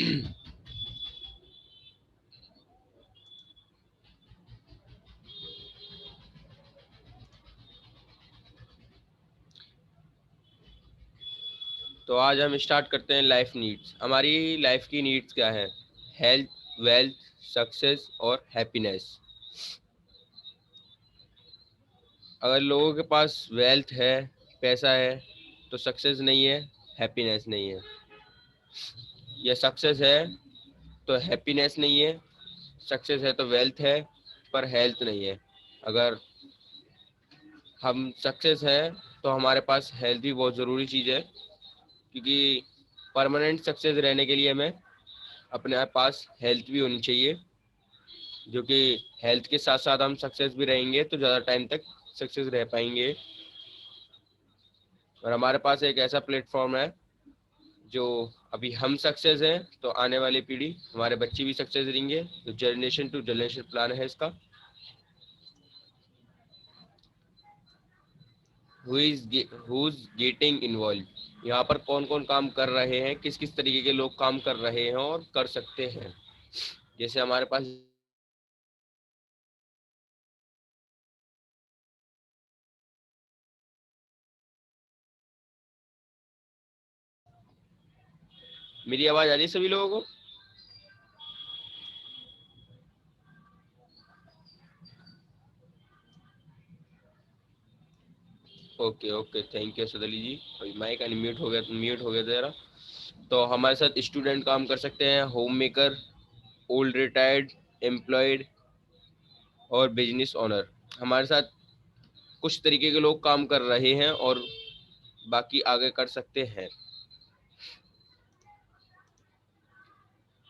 तो आज हम स्टार्ट करते हैं लाइफ नीड्स। हमारी लाइफ की नीड्स क्या है? हेल्थ, वेल्थ, सक्सेस और हैप्पीनेस। अगर लोगों के पास वेल्थ है, पैसा है, तो सक्सेस नहीं है, हैप्पीनेस नहीं है। या सक्सेस है तो हैप्पीनेस नहीं है, सक्सेस है तो वेल्थ है पर हेल्थ नहीं है। अगर हम सक्सेस है तो हमारे पास हेल्थ भी बहुत ज़रूरी चीज़ है, क्योंकि परमानेंट सक्सेस रहने के लिए हमें अपने पास हेल्थ भी होनी चाहिए, जो कि हेल्थ के साथ साथ हम सक्सेस भी रहेंगे तो ज़्यादा टाइम तक सक्सेस रह पाएंगे। और हमारे पास एक ऐसा प्लेटफॉर्म है जो अभी हम सक्सेस हैं तो आने वाली पीढ़ी, हमारे बच्चे भी सक्सेस रहेंगे। तो जनरेशन टू जनरेशन प्लान है इसका। हुज गेटिंग इन्वॉल्व, यहाँ पर कौन कौन काम कर रहे हैं, किस किस तरीके के लोग काम कर रहे हैं और कर सकते हैं। जैसे हमारे पास, मेरी आवाज़ आ रही है सभी लोगों को? Okay okay, thank you sadly जी। अभी माइक अनम्यूट हो गया, म्यूट हो गया था जरा। तो हमारे साथ स्टूडेंट काम कर सकते हैं, home maker, old retired, employed और बिजनेस ओनर। हमारे साथ कुछ तरीके के लोग काम कर रहे हैं और बाकी आगे कर सकते हैं।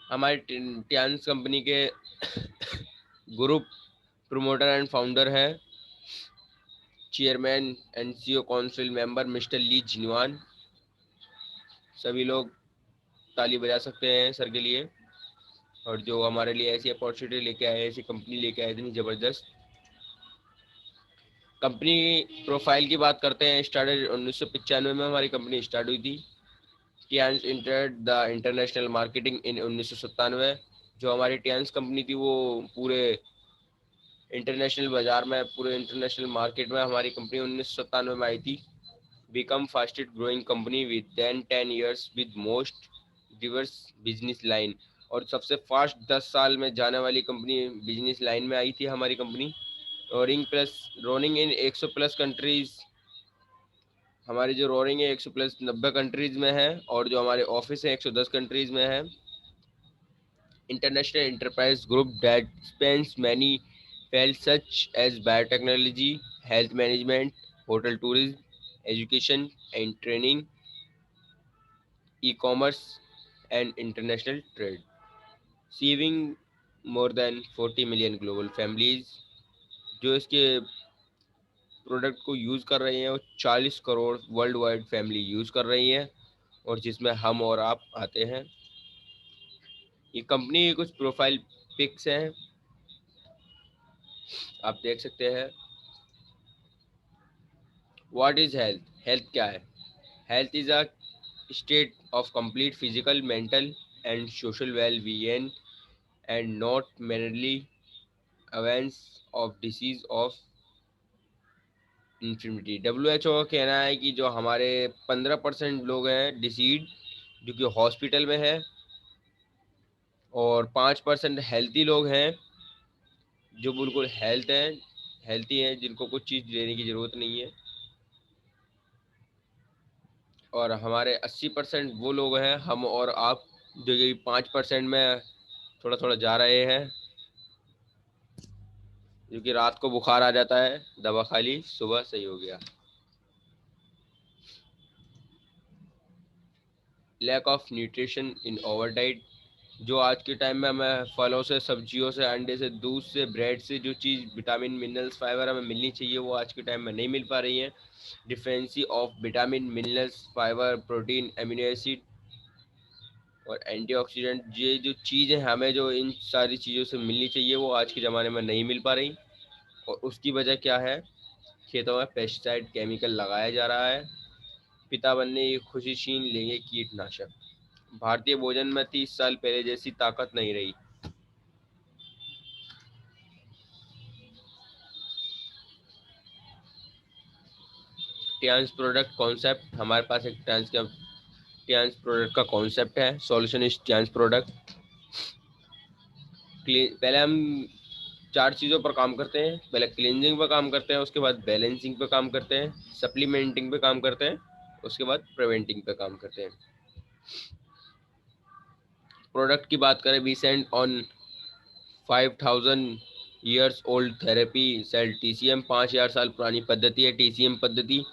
हमारे टियान्स कंपनी के ग्रुप प्रमोटर एंड फाउंडर है chairman and CEO council member mister Li Jinwan. सभी लोग ताली बजा सकते हैं सर के लिए, और जो हमारे लिए ऐसी अपॉर्चुनिटी लेके आए, ऐसी कंपनी लेके आए, इतनी ज़बरदस्त कंपनी। प्रोफाइल की बात करते हैं, स्टार्टेड 1995 में हमारी कंपनी स्टार्ट हुई थी। टियान्स entered the international marketing in 1997। जो हमारी टियान्स कंपनी थी वो पूरे इंटरनेशनल बाजार में, पूरे इंटरनेशनल मार्केट में हमारी कंपनी 1997 में आई थी। Become fastest growing company within 10 years with most diverse business line. और सबसे फास्ट 10 साल में जाने वाली कंपनी बिजनेस लाइन में आई थी हमारी कंपनी। रोनिंग इन 100 प्लस कंट्रीज। हमारी जो रोरिंग है 100 प्लस 90 कंट्रीज में है, और जो हमारे ऑफिस है 110 कंट्रीज में है। International enterprise group that spans many field such as biotechnology, health management, hotel tourism, education and training, e commerce and international trade, serving more than 40 million global families. जो इसके प्रोडक्ट को use कर रहे हैं वो 40 crore world wide family use कर रही है, और जिसमें हम और आप आते हैं। ये कंपनी की कुछ प्रोफाइल पिक्स हैं, आप देख सकते हैं। What is health? हेल्थ क्या है? Health is a state of complete physical, mental and social well being and not merely awareness of disease of infinity. WHO का कहना है कि जो हमारे 15% लोग हैं डिसीड, जो कि हॉस्पिटल में है, और 5% हेल्थी लोग हैं जो बिल्कुल हेल्थी हैं, जिनको कुछ चीज़ लेने की ज़रूरत नहीं है। और हमारे 80% वो लोग हैं, हम और आप, जो कि 5% में थोड़ा थोड़ा जा रहे हैं, जो कि रात को बुखार आ जाता है, दवा खा ली, सुबह सही हो गया। Lack of nutrition in over diet. जो आज के टाइम में हमें फलों से, सब्जियों से, अंडे से, दूध से, ब्रेड से जो चीज़ विटामिन, मिनरल्स, फाइबर हमें मिलनी चाहिए वो आज के टाइम में नहीं मिल पा रही है। Deficiency of vitamin, minerals, fibre, protein, amino acid और एंटीऑक्सीडेंट, ये जो चीज़ें हमें, जो इन सारी चीज़ों से मिलनी चाहिए वो आज के ज़माने में नहीं मिल पा रही। और उसकी वजह क्या है? खेतों में पेस्टिसाइड, केमिकल लगाया जा रहा है। पिता बनने की खुशी छीन लेंगे कीटनाशक। भारतीय भोजन में 30 साल पहले जैसी ताकत नहीं रही। ट्रांस प्रोडक्ट कॉन्सेप्ट, हमारे पास एक ट्रांस प्रोडक्ट का कॉन्सेप्ट है। Solution is Trans product. पहले हम 4 चीज़ों पर काम करते हैं। पहले क्लींजिंग पर काम करते हैं, उसके बाद बैलेंसिंग पे काम करते हैं, सप्लीमेंटिंग पे काम करते हैं, उसके बाद प्रिवेंटिंग पे काम करते हैं। प्रोडक्ट की बात करें, we send on 5000 years old therapy sell TCM. 5000 साल पुरानी पद्धति है टीसीएम पद्धति।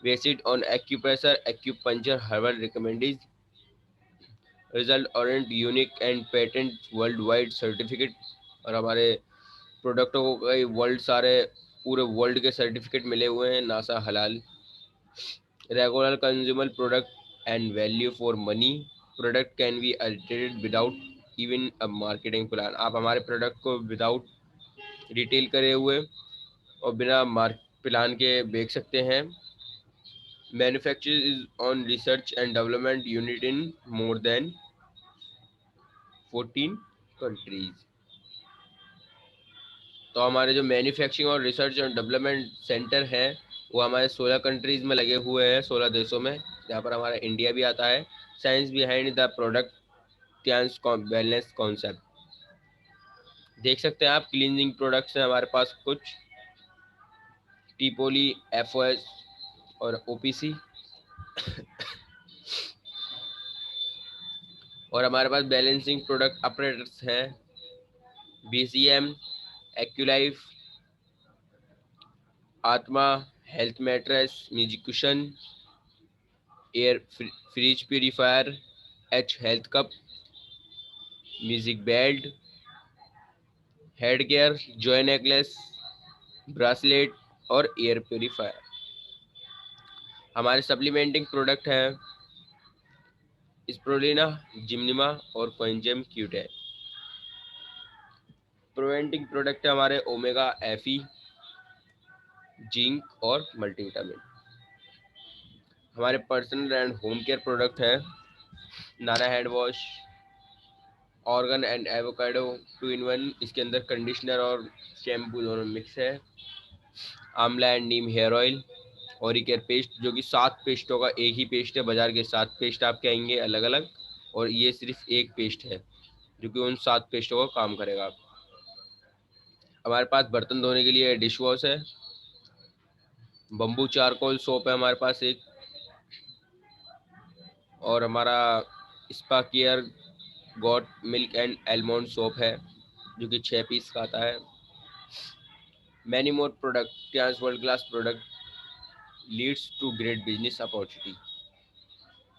Based on acupressure acupuncture herbal remedies. Result oriented unique and patent world wide certificate. और हमारे प्रोडक्टों को कई पूरे वर्ल्ड के सर्टिफिकेट मिले हुए हैं, नासा हलाल। Regular consumer product and value for money. Product can be adulterated without even a marketing plan. आप हमारे प्रोडक्ट को विदाउट रिटेल करे हुए और बिना मार्क प्लान के बेच सकते हैं। Manufacture is on research and development unit in more than 14 countries. तो हमारे जो मैन्युफैक्चरिंग और रिसर्च एंड डेवलपमेंट सेंटर है वो हमारे 16 कंट्रीज में लगे हुए हैं, 16 देशों में, जहाँ पर हमारा इंडिया भी आता है। Science behind the product Trans wellness concept. देख सकते हैं आप, क्लींजिंग प्रोडक्ट्स हैं हमारे पास कुछ, टीपोली, एफओएस और ओपीसी। और हमारे पास बैलेंसिंग प्रोडक्ट ऑपरेटर्स हैं, बीसीएम, एक्यूलाइफ, आत्मा, health mattress, music cushion, air fridge purifier, H health cup, music belt, head care, Joy necklace, bracelet और एयर प्यूरीफायर। हमारे सप्लीमेंटिंग प्रोडक्ट हैं स्प्रोलिना, जिम्निमा और कोएंजाइम क्यूटे। प्रिवेंटिंग प्रोडक्ट है हमारे ओमेगा, एफी, जिंक और मल्टीविटामिन। हमारे personal and home care product है नाना hand wash, organ and avocado 2 in 1। इसके अंदर कंडीशनर और शैम्पू दोनों मिक्स है। Amla and neem hair oil, Oricare paste, जो कि 7 पेस्टों का एक ही पेस्ट है। बाजार के 7 पेस्ट आपके आएंगे अलग अलग, और ये सिर्फ एक पेस्ट है जो कि उन 7 पेस्टों का काम करेगा। हमारे पास बर्तन धोने के लिए डिश वॉश है, बम्बू चारकोल सोप है हमारे पास एक, और हमारा spa care goat milk and almond soap है जो कि 6 पीस का आता है। Many more product, Trans world class product leads to great business opportunity.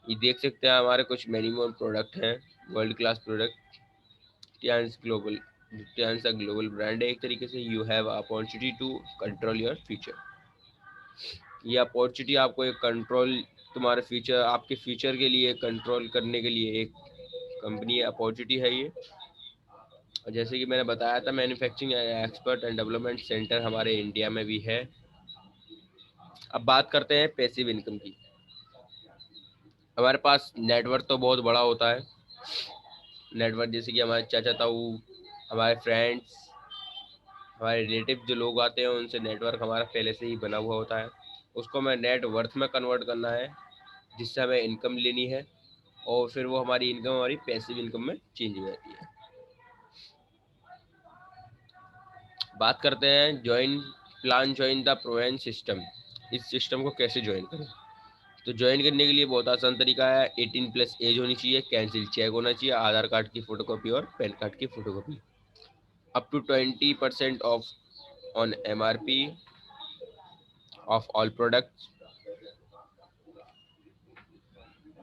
ये देख सकते हैं हमारे कुछ मैनी मोर प्रोडक्ट हैं, world class product. Trans global, Trans का ग्लोबल ब्रांड है एक तरीके से। You have opportunity to control your future. ये अपॉर्चुनिटी आपको एक कंट्रोल, तुम्हारे फ्यूचर, आपके फ्यूचर के लिए कंट्रोल करने के लिए एक कंपनी अपॉर्चुनिटी है ये। और जैसे कि मैंने बताया था, manufacturing expert and development centre हमारे इंडिया में भी है। अब बात करते हैं पैसिव इनकम की। हमारे पास नेटवर्क तो बहुत बड़ा होता है। नेटवर्क जैसे कि हमारे चाचा ताऊ, हमारे फ्रेंड्स, हमारे रिलेटिव जो लोग आते हैं, उनसे नेटवर्क हमारा पहले से ही बना हुआ होता है। उसको हमें नेट वर्थ में कन्वर्ट करना है, जिससे हमें इनकम लेनी है, और फिर वो हमारी इनकम हमारी पैसिव इनकम में चेंज हो जाती है। बात करते हैं ज्वाइन द प्रोवेंस सिस्टम। इस सिस्टम को कैसे ज्वाइन करें? तो ज्वाइन करने के लिए बहुत आसान तरीका है। 18+ एज होनी चाहिए, कैंसिल चेक होना चाहिए, आधार कार्ड की फोटोकॉपी और पैन कार्ड की photocopy. Up to 20% off on MRP of all products.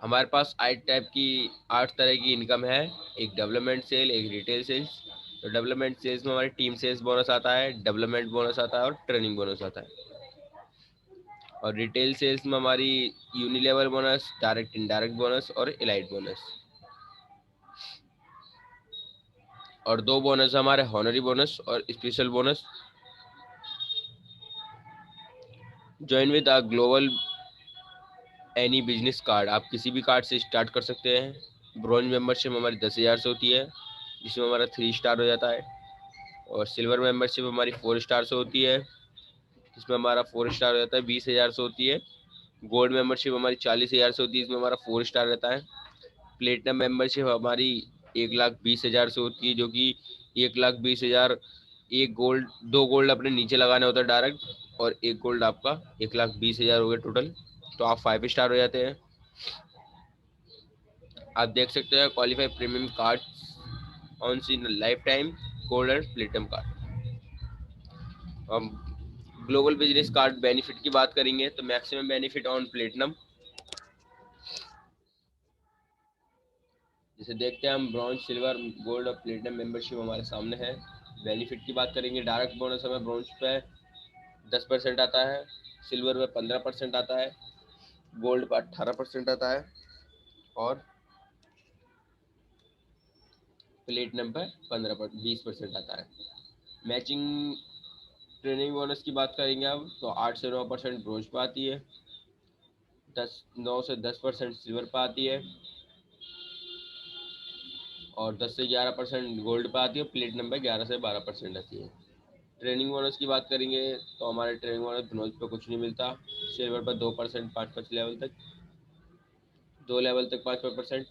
हमारे पास 8 तरह की इनकम है। एक डेवलपमेंट सेल, एक रिटेल सेल्स। तो डेवलपमेंट सेल्स में हमारी टीम सेल्स बोनस आता है, डेवलपमेंट बोनस आता है और ट्रेनिंग बोनस आता है। और रिटेल सेल्स में हमारी यूनिलेवल बोनस, डायरेक्ट इनडायरेक्ट बोनस और इलाइट बोनस। और 2 बोनस हमारे हॉनरी बोनस और special bonus. Join with a global any business card, आप किसी भी कार्ड से स्टार्ट कर सकते हैं। ब्रॉन्ज मेंबरशिप हमारी 10,000 से होती है, जिसमें हमारा 3 स्टार हो जाता है। और सिल्वर मेंबरशिप हमारी 4 स्टार से होती है, जिसमें हमारा 4 स्टार हो जाता है, 20,000 से होती है। गोल्ड मेंबरशिप हमारी 40,000 से होती है, इसमें हमारा 4 स्टार रहता है। प्लेटिनम मेंबरशिप हमारी 1,20,000 से होती है, जो कि 1,20,000 एक गोल्ड, 2 गोल्ड अपने नीचे लगाने होता है डायरेक्ट, और एक गोल्ड आपका 1,20,000 हो गया टोटल, तो आप 5 स्टार हो जाते हैं। आप देख सकते हैं क्वालिफाई प्रीमियम कार्ड ऑन सी lifetime gold and platinum card. हम ग्लोबल बिजनेस कार्ड बेनिफिट की बात करेंगे तो मैक्सिमम बेनिफिट ऑन प्लेटिनम, जैसे देखते हैं हम ब्रॉन्ज, सिल्वर, गोल्ड और प्लेटिनम मेंबरशिप हमारे सामने है। बेनिफिट की बात करेंगे, डायरेक्ट बोनस हमें ब्रॉन्ज पे 10% आता है, सिल्वर पे 15% आता है, गोल्ड पे 18% आता है, और प्लेटिनम पे 20% आता है। मैचिंग ट्रेनिंग बोनस की बात करेंगे अब तो 8 से 9% ब्रॉन्ज पे आती है, 9 से 10% सिल्वर पे आती है, और 10 से 11% गोल्ड पे आती है, प्लेटिनम पे 11 से 12% आती है। ट्रेनिंग बोनस की बात करेंगे तो हमारे ट्रेनिंग बोनस ब्रॉन्ज पे कुछ नहीं मिलता, सिल्वर पर 2%, 5 लेवल तक, 2 लेवल तक 5%,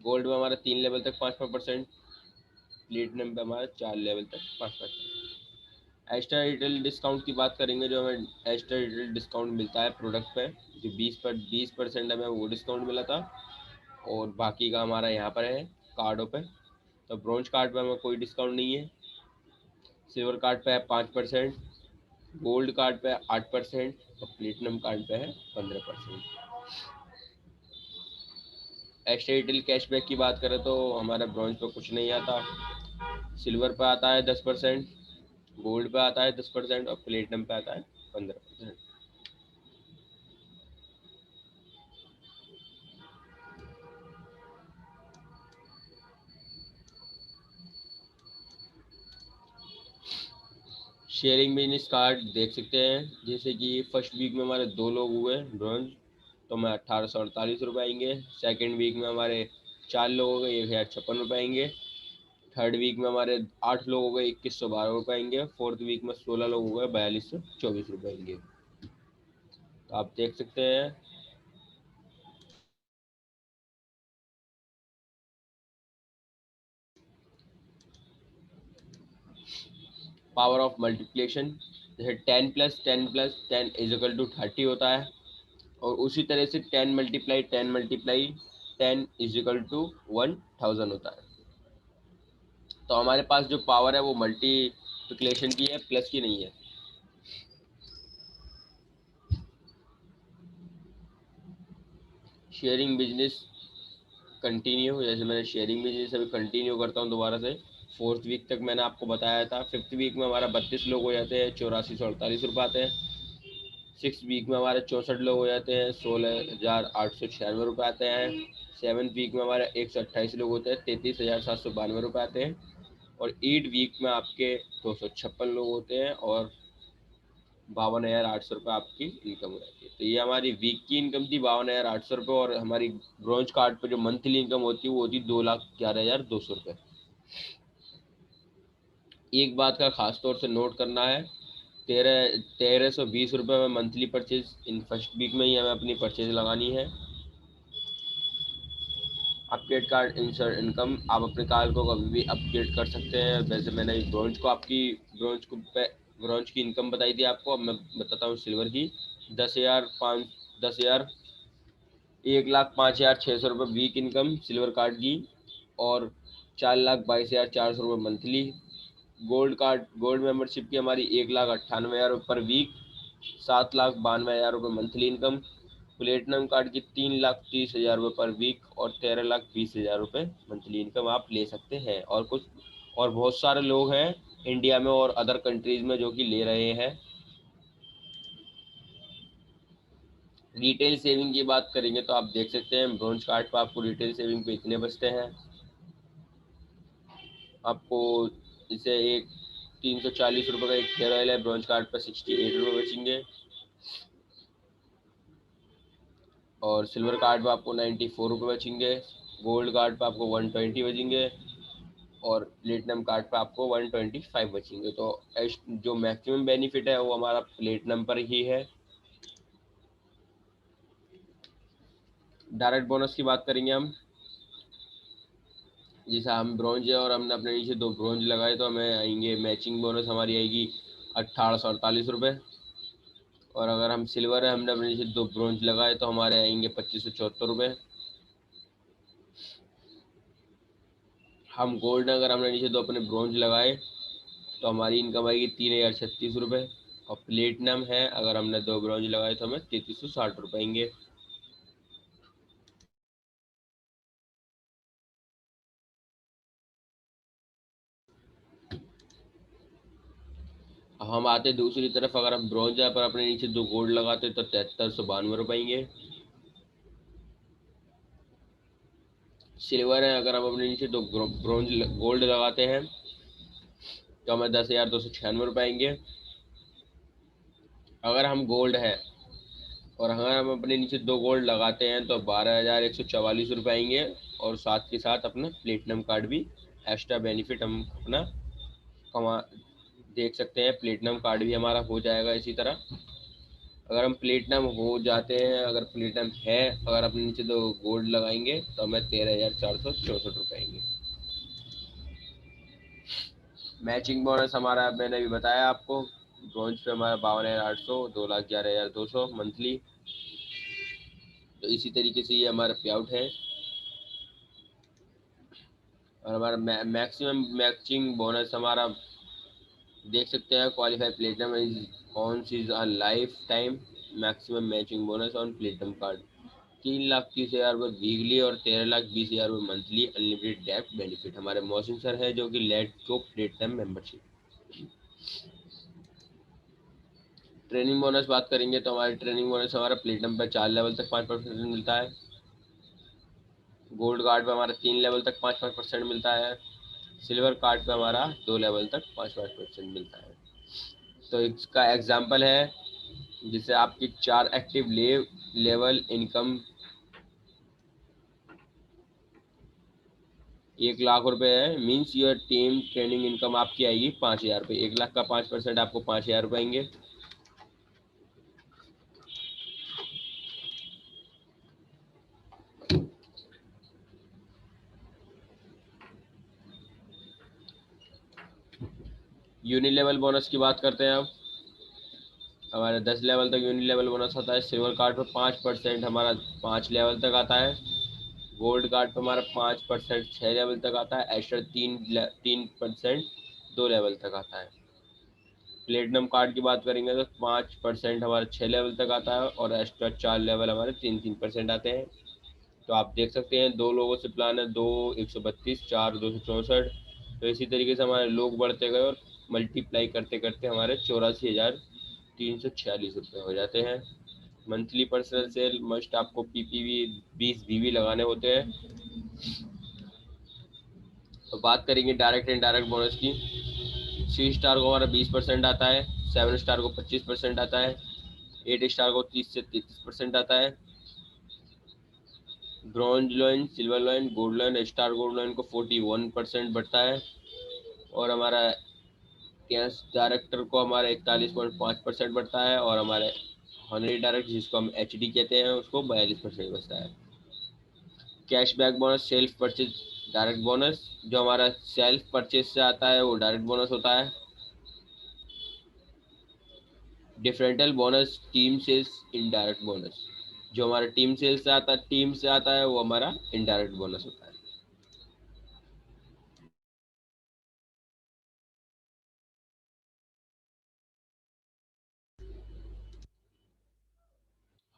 गोल्ड में हमारा 3 लेवल तक 5%, प्लेटिनम पे हमारा 4 लेवल तक 5%। एक्स्ट्रा रिटेल डिस्काउंट की बात करेंगे, जो हमें एक्स्ट्रा रिटेल डिस्काउंट मिलता है प्रोडक्ट पे, जो 20% हमें वो डिस्काउंट मिला था, और बाकी का हमारा यहाँ पर है कार्डों पे। तो ब्रॉन्ज कार्ड पे हमें कोई डिस्काउंट नहीं है, सिल्वर कार्ड पे है 5%, गोल्ड कार्ड पे 8%, और प्लेटिनम कार्ड पे है 15%। एक्स्ट्रा रिटेल कैशबैक की बात करें तो हमारा ब्रॉन्ज पे कुछ नहीं आता, सिल्वर पे आता है 10%, गोल्ड पे आता है 10%, और प्लेटिनम पे आता है 15%। शेयरिंग बिजनेस कार्ड देख सकते हैं, जैसे कि फर्स्ट वीक में हमारे 2 लोग हुए ब्रॉन्ज, तो हमें 1,848 रुपये आएंगे। सेकेंड वीक में हमारे 4 लोग हो गए, 1,056 रुपये आएंगे। थर्ड वीक में हमारे 8 लोग हो गए, 2,112 रुपये आएंगे। फोर्थ वीक में 16 लोग हो गए, 4,224 रुपये आएंगे। तो आप देख सकते हैं पावर ऑफ मल्टीप्लिकेशन, जैसे 10 + 10 + 10 = 30 होता है, और उसी तरह से 10 × 10 × 10 = 1000 होता है। तो हमारे पास जो पावर है वो मल्टीप्लिकेशन की है, प्लस की नहीं है। शेयरिंग बिजनेस कंटिन्यू, जैसे मैंने शेयरिंग बिजनेस अभी कंटिन्यू करता हूँ दोबारा से। फोर्थ वीक तक मैंने आपको बताया था। फिफ्थ वीक में हमारा 32 लोग हो जाते हैं, 8448 रुपये आते हैं। सिक्स वीक में हमारे 64 लोग हो जाते हैं, 16,896 रुपये आते हैं। सेवन्थ वीक में हमारे 128 लोग होते हैं, 33,792 रुपये आते हैं। और 8 वीक में आपके 256 लोग होते हैं, और 52,800 रुपये आपकी इनकम हो जाती है। तो ये हमारी वीक की इनकम थी, 52,800 रुपये। और हमारी ब्रॉन्ज कार्ड पर जो मंथली इनकम होती है वो होती 2,11,200 रुपये। एक बात का खास तौर से नोट करना है, 1,320 रुपये में monthly purchase in first week में ही हमें अपनी परचेज लगानी है। अपग्रेड कार्ड इंसर इनकम, आप अपने कार्ड को कभी भी अपग्रेड कर सकते हैं। वैसे मैंने ब्रॉन्ज को आपकी ब्रॉन्ज की इनकम बताई थी आपको, अब मैं बताता हूँ सिल्वर की। 10,000 1,05,600 रुपये वीक इनकम सिल्वर कार्ड की, और 4,22,400 रुपये मंथली। गोल्ड मेंबरशिप की हमारी 1,98,000 पर वीक, 7,92,000 रुपये मंथली इनकम। प्लेटिनम कार्ड की 3,30,000 रुपये पर वीक, और 13,20,000 रुपये मंथली इनकम आप ले सकते हैं। और बहुत सारे लोग हैं इंडिया में और अदर कंट्रीज में जो कि ले रहे हैं। रिटेल सेविंग की बात करेंगे तो आप देख सकते हैं ब्रॉन्ज कार्ड पर आपको रिटेल सेविंग पे इतने बचते हैं। आपको इसे एक 340 रुपये का एक हेयर ऑयल है, ब्रॉन्ज कार्ड पर 68 रुपये बचेंगे। और सिल्वर कार्ड पे आपको 94 रुपये बचेंगे, गोल्ड कार्ड पे आपको 120 बचेंगे और प्लेटिनम कार्ड पे आपको 125 बचेंगे। तो जो मैक्सिमम बेनिफिट है वो हमारा प्लेटिनम पर ही है। डायरेक्ट बोनस की बात करेंगे हम। जैसे हम ब्रॉन्ज है और हमने अपने नीचे 2 ब्रॉन्ज लगाए तो हमें आएंगे, मैचिंग बोनस हमारी आएगी 1848 रुपये। और अगर हम सिल्वर है, हमने अपने नीचे 2 ब्रॉन्ज लगाए तो हमारे आएंगे 2574 रुपये। हम गोल्ड अगर हमने नीचे 2 अपने ब्रॉन्ज लगाए तो हमारी इनकम आएगी 3036 रुपये। और प्लेटिनम है, अगर हमने 2 ब्रॉन्ज लगाए तो हमें 3360 रुपये आएंगे। हम आते दूसरी तरफ, अगर हम ब्रॉन्ज पर अपने नीचे 2 गोल्ड लगाते तो 7392 रुपये आएंगे। सिल्वर है, अगर हम अपने नीचे 2 ब्रॉन्ज गोल्ड लगाते हैं तो हमें 10,296 रुपये आएंगे। अगर हम गोल्ड है और अगर हम अपने नीचे 2 गोल्ड लगाते हैं तो 12,144 रुपये आएंगे। और साथ के साथ अपना प्लेटिनम कार्ड भी एक्स्ट्रा बेनिफिट हम अपना कमा देख सकते हैं। प्लेटिनम कार्ड भी हमारा हो जाएगा इसी तरह। अगर हम प्लेटिनम हो जाते हैं, अगर प्लेटिनम है, अगर अपने नीचे 2 गोल्ड लगाएंगे तो हमें 13,464 रुपये आएंगे। मैचिंग बोनस हमारा मैंने भी बताया आपको, ब्रॉन्ज पे हमारा 52,800, 2,11,200 मंथली। तो इसी तरीके से ये हमारा पे आउट है। और हमारा मैक्सिमम मैचिंग बोनस हमारा देख सकते हैं, qualify platinum is on is a life time maximum matching bonus on platinum card. 3,30,000 रुपये वीकली और 13,20,000 रुपये मंथली अनलिमिटेड डेप्ट बेनिफिट। हमारे मौसम सर है जो कि लेट को प्लेटिनम मेंबरशिप। ट्रेनिंग बोनस बात करेंगे तो हमारे ट्रेनिंग बोनस हमारा प्लेटिनम पर 4 लेवल तक 5% मिलता है। गोल्ड कार्ड पे हमारा 3 लेवल तक 5-5% मिलता है। सिल्वर कार्ड पे हमारा 2 लेवल तक 5-5% मिलता है। तो इसका एग्जाम्पल है, जिससे आपकी 4 एक्टिव लेवल इनकम 1 लाख रुपए है। Means your team training income आपकी आएगी 5,000 रुपये। 1 लाख का 5% आपको 5,000 रुपये आएंगे। यूनि लेवल बोनस की बात करते हैं अब। हमारे 10 लेवल तक यूनि लेवल बोनस आता है। सिल्वर कार्ड पर 5% हमारा 5 लेवल तक आता है। गोल्ड कार्ड पर हमारा 5% 6 लेवल तक आता है। एक्स्ट्रा 3% 2 लेवल तक आता है। प्लेटिनम कार्ड की बात करेंगे तो 5% हमारे 6 लेवल तक आता है और एक्स्ट्रा 4 लेवल हमारे 3% आते हैं। तो आप देख सकते हैं 2 लोगों से प्लान है, 2 132, 4 264। तो इसी तरीके से हमारे लोग बढ़ते गए और मल्टीप्लाई करते करते हमारे 84,346 रुपये हो जाते हैं। मंथली पर्सनल सेल मस्ट आपको पीपीवी 20 वीवी लगाने होते हैं। तो बात करेंगे डायरेक्ट एंड डायरेक्ट बोनस की। 3 स्टार को हमारा 20% आता है, 7 स्टार को 25% आता है, 8 स्टार को 30 से 33% आता है। Bronze line, silver line, gold line, star gold line को 41% बढ़ता है। और हमारा कैश डायरेक्टर को हमारा 41.5% बढ़ता है। और हमारे हॉनरी डायरेक्ट जिसको हम एचडी कहते हैं उसको 42% बचता है। Cashback bonus, self purchase direct bonus, जो हमारा सेल्फ परचेज से आता है वो डायरेक्ट बोनस होता है। Differential bonus, team sales, indirect bonus, जो हमारा टीम से आता है वो हमारा इनडायरेक्ट बोनस होता है।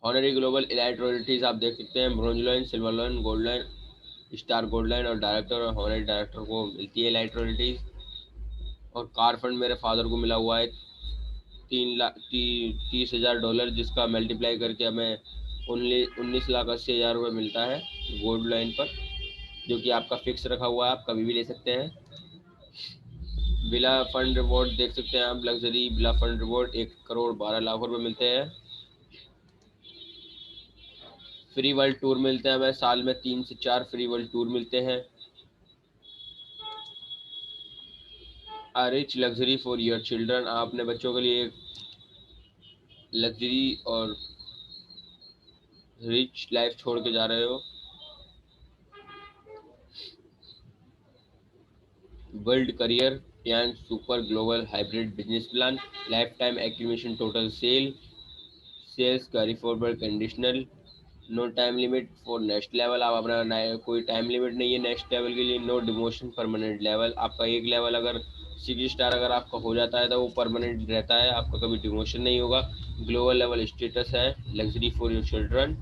ऑनरी ग्लोबल इलाइट रॉयल्टीज आप देख सकते हैं, bronze line, silver line, gold line, star gold line और डायरेक्टर और हॉनरी डायरेक्टर को मिलती है इलाइट रॉयल्टीज। और कार फंड मेरे फादर को मिला हुआ है 30,000 डॉलर, जिसका मल्टीप्लाई करके हमें 19,80,000 रुपये मिलता है गोल्ड लाइन पर, जो कि आपका फिक्स रखा हुआ है, आप कभी भी ले सकते हैं। बिला फंड रिवॉर्ड देख सकते हैं आप, लग्जरी बिला फंड रिवॉर्ड 1,12,00,000 रुपये मिलते हैं। फ्री वर्ल्ड टूर मिलते हैं हमें, साल में 3 से 4 फ्री वर्ल्ड टूर मिलते हैं। A rich luxury for your children, आप अपने बच्चों के लिए लग्जरी और रिच लाइफ छोड़ के जा रहे हो। World career plan, super global hybrid business plan, lifetime accumulation total sales carry forward conditional, no time limit for next level, आप अपना कोई टाइम लिमिट नहीं है नेक्स्ट लेवल के लिए। नो डिमोशन परमानेंट लेवल, आपका एक लेवल अगर 6 स्टार अगर आपका हो जाता है तो वो परमानेंट रहता है, आपका कभी डिमोशन नहीं होगा। ग्लोबल लेवल स्टेटस है, luxury for your children,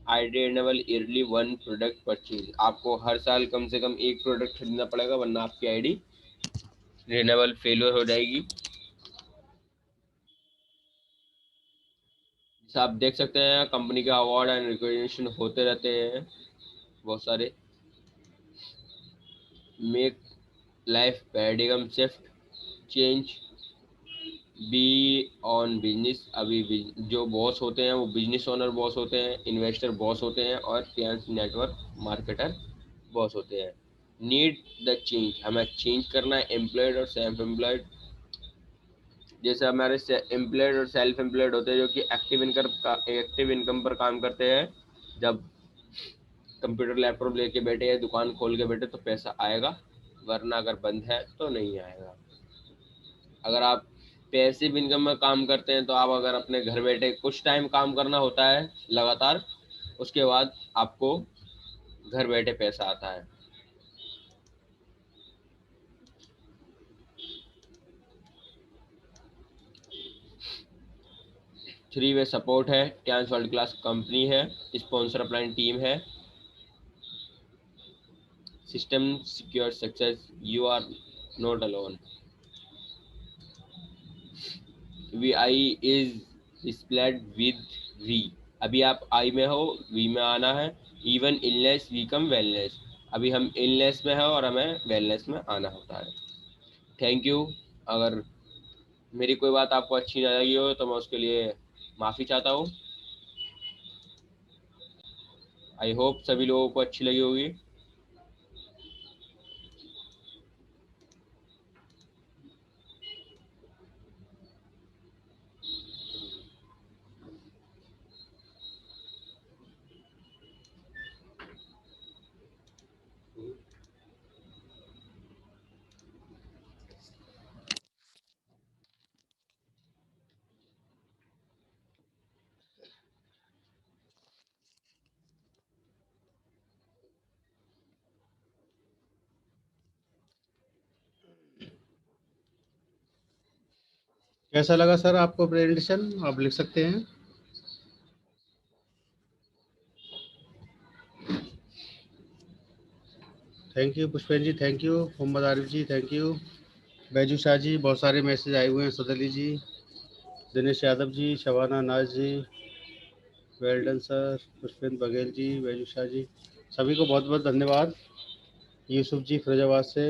ID enable yearly 1 product purchase, आपको हर साल कम से कम एक प्रोडक्ट खरीदना पड़ेगा वरना आपकी आईडी रिन्यूएबल फेलियर हो जाएगी। जैसे आप देख सकते हैं कंपनी के अवार्ड एंड रिकॉग्निशन होते रहते हैं बहुत सारे। Make life paradigm shift, change be on business, अभी जो बॉस होते हैं वो बिजनेस ओनर बॉस होते हैं, इन्वेस्टर बॉस होते हैं और फाइनेंस नेटवर्क मार्केटर बॉस होते हैं। नीड द चेंज, हमें चेंज करना है। एम्प्लॉयड और सेल्फ एम्प्लॉयड, जैसे हमारे एम्प्लॉयड और सेल्फ एम्प्लॉयड होते हैं जो कि एक्टिव इनकम पर काम करते हैं। जब कंप्यूटर लैपटॉप लेके बैठे या दुकान खोल के बैठे तो पैसा आएगा, वरना अगर बंद है तो नहीं आएगा। अगर आप पैसिव इनकम में काम करते हैं तो आप अगर अपने घर बैठे कुछ टाइम काम करना होता है लगातार, उसके बाद आपको घर बैठे पैसा आता है। 3 वे सपोर्ट है, टैंस वर्ल्ड क्लास कंपनी है, स्पॉन्सर अपलाइन टीम है, system secure success, you are not alone. We I is replaced with we, अभी आप आई में हो, वी में आना है। Even illness we come wellness, अभी हम इलनेस में है और हमें वेलनेस में आना होता है। Thank you. अगर मेरी कोई बात आपको अच्छी ना लगी हो तो मैं उसके लिए माफ़ी चाहता हूँ। आई होप सभी लोगों को अच्छी लगी होगी। कैसा लगा सर आपको प्रेजेंटेशन, आप लिख सकते हैं। Thank you Pushpen ji, thank you Mohammad Arif ji, thank you Baiju Shah ji, बहुत सारे मैसेज आए हुए हैं। सदली जी, दिनेश यादव जी, शबाना नाज जी, वेल्डन सर, पुष्पेंद्र बघेल जी, बैजू शाह जी, सभी को बहुत बहुत धन्यवाद। यूसुफ जी फिरोजाबाद से।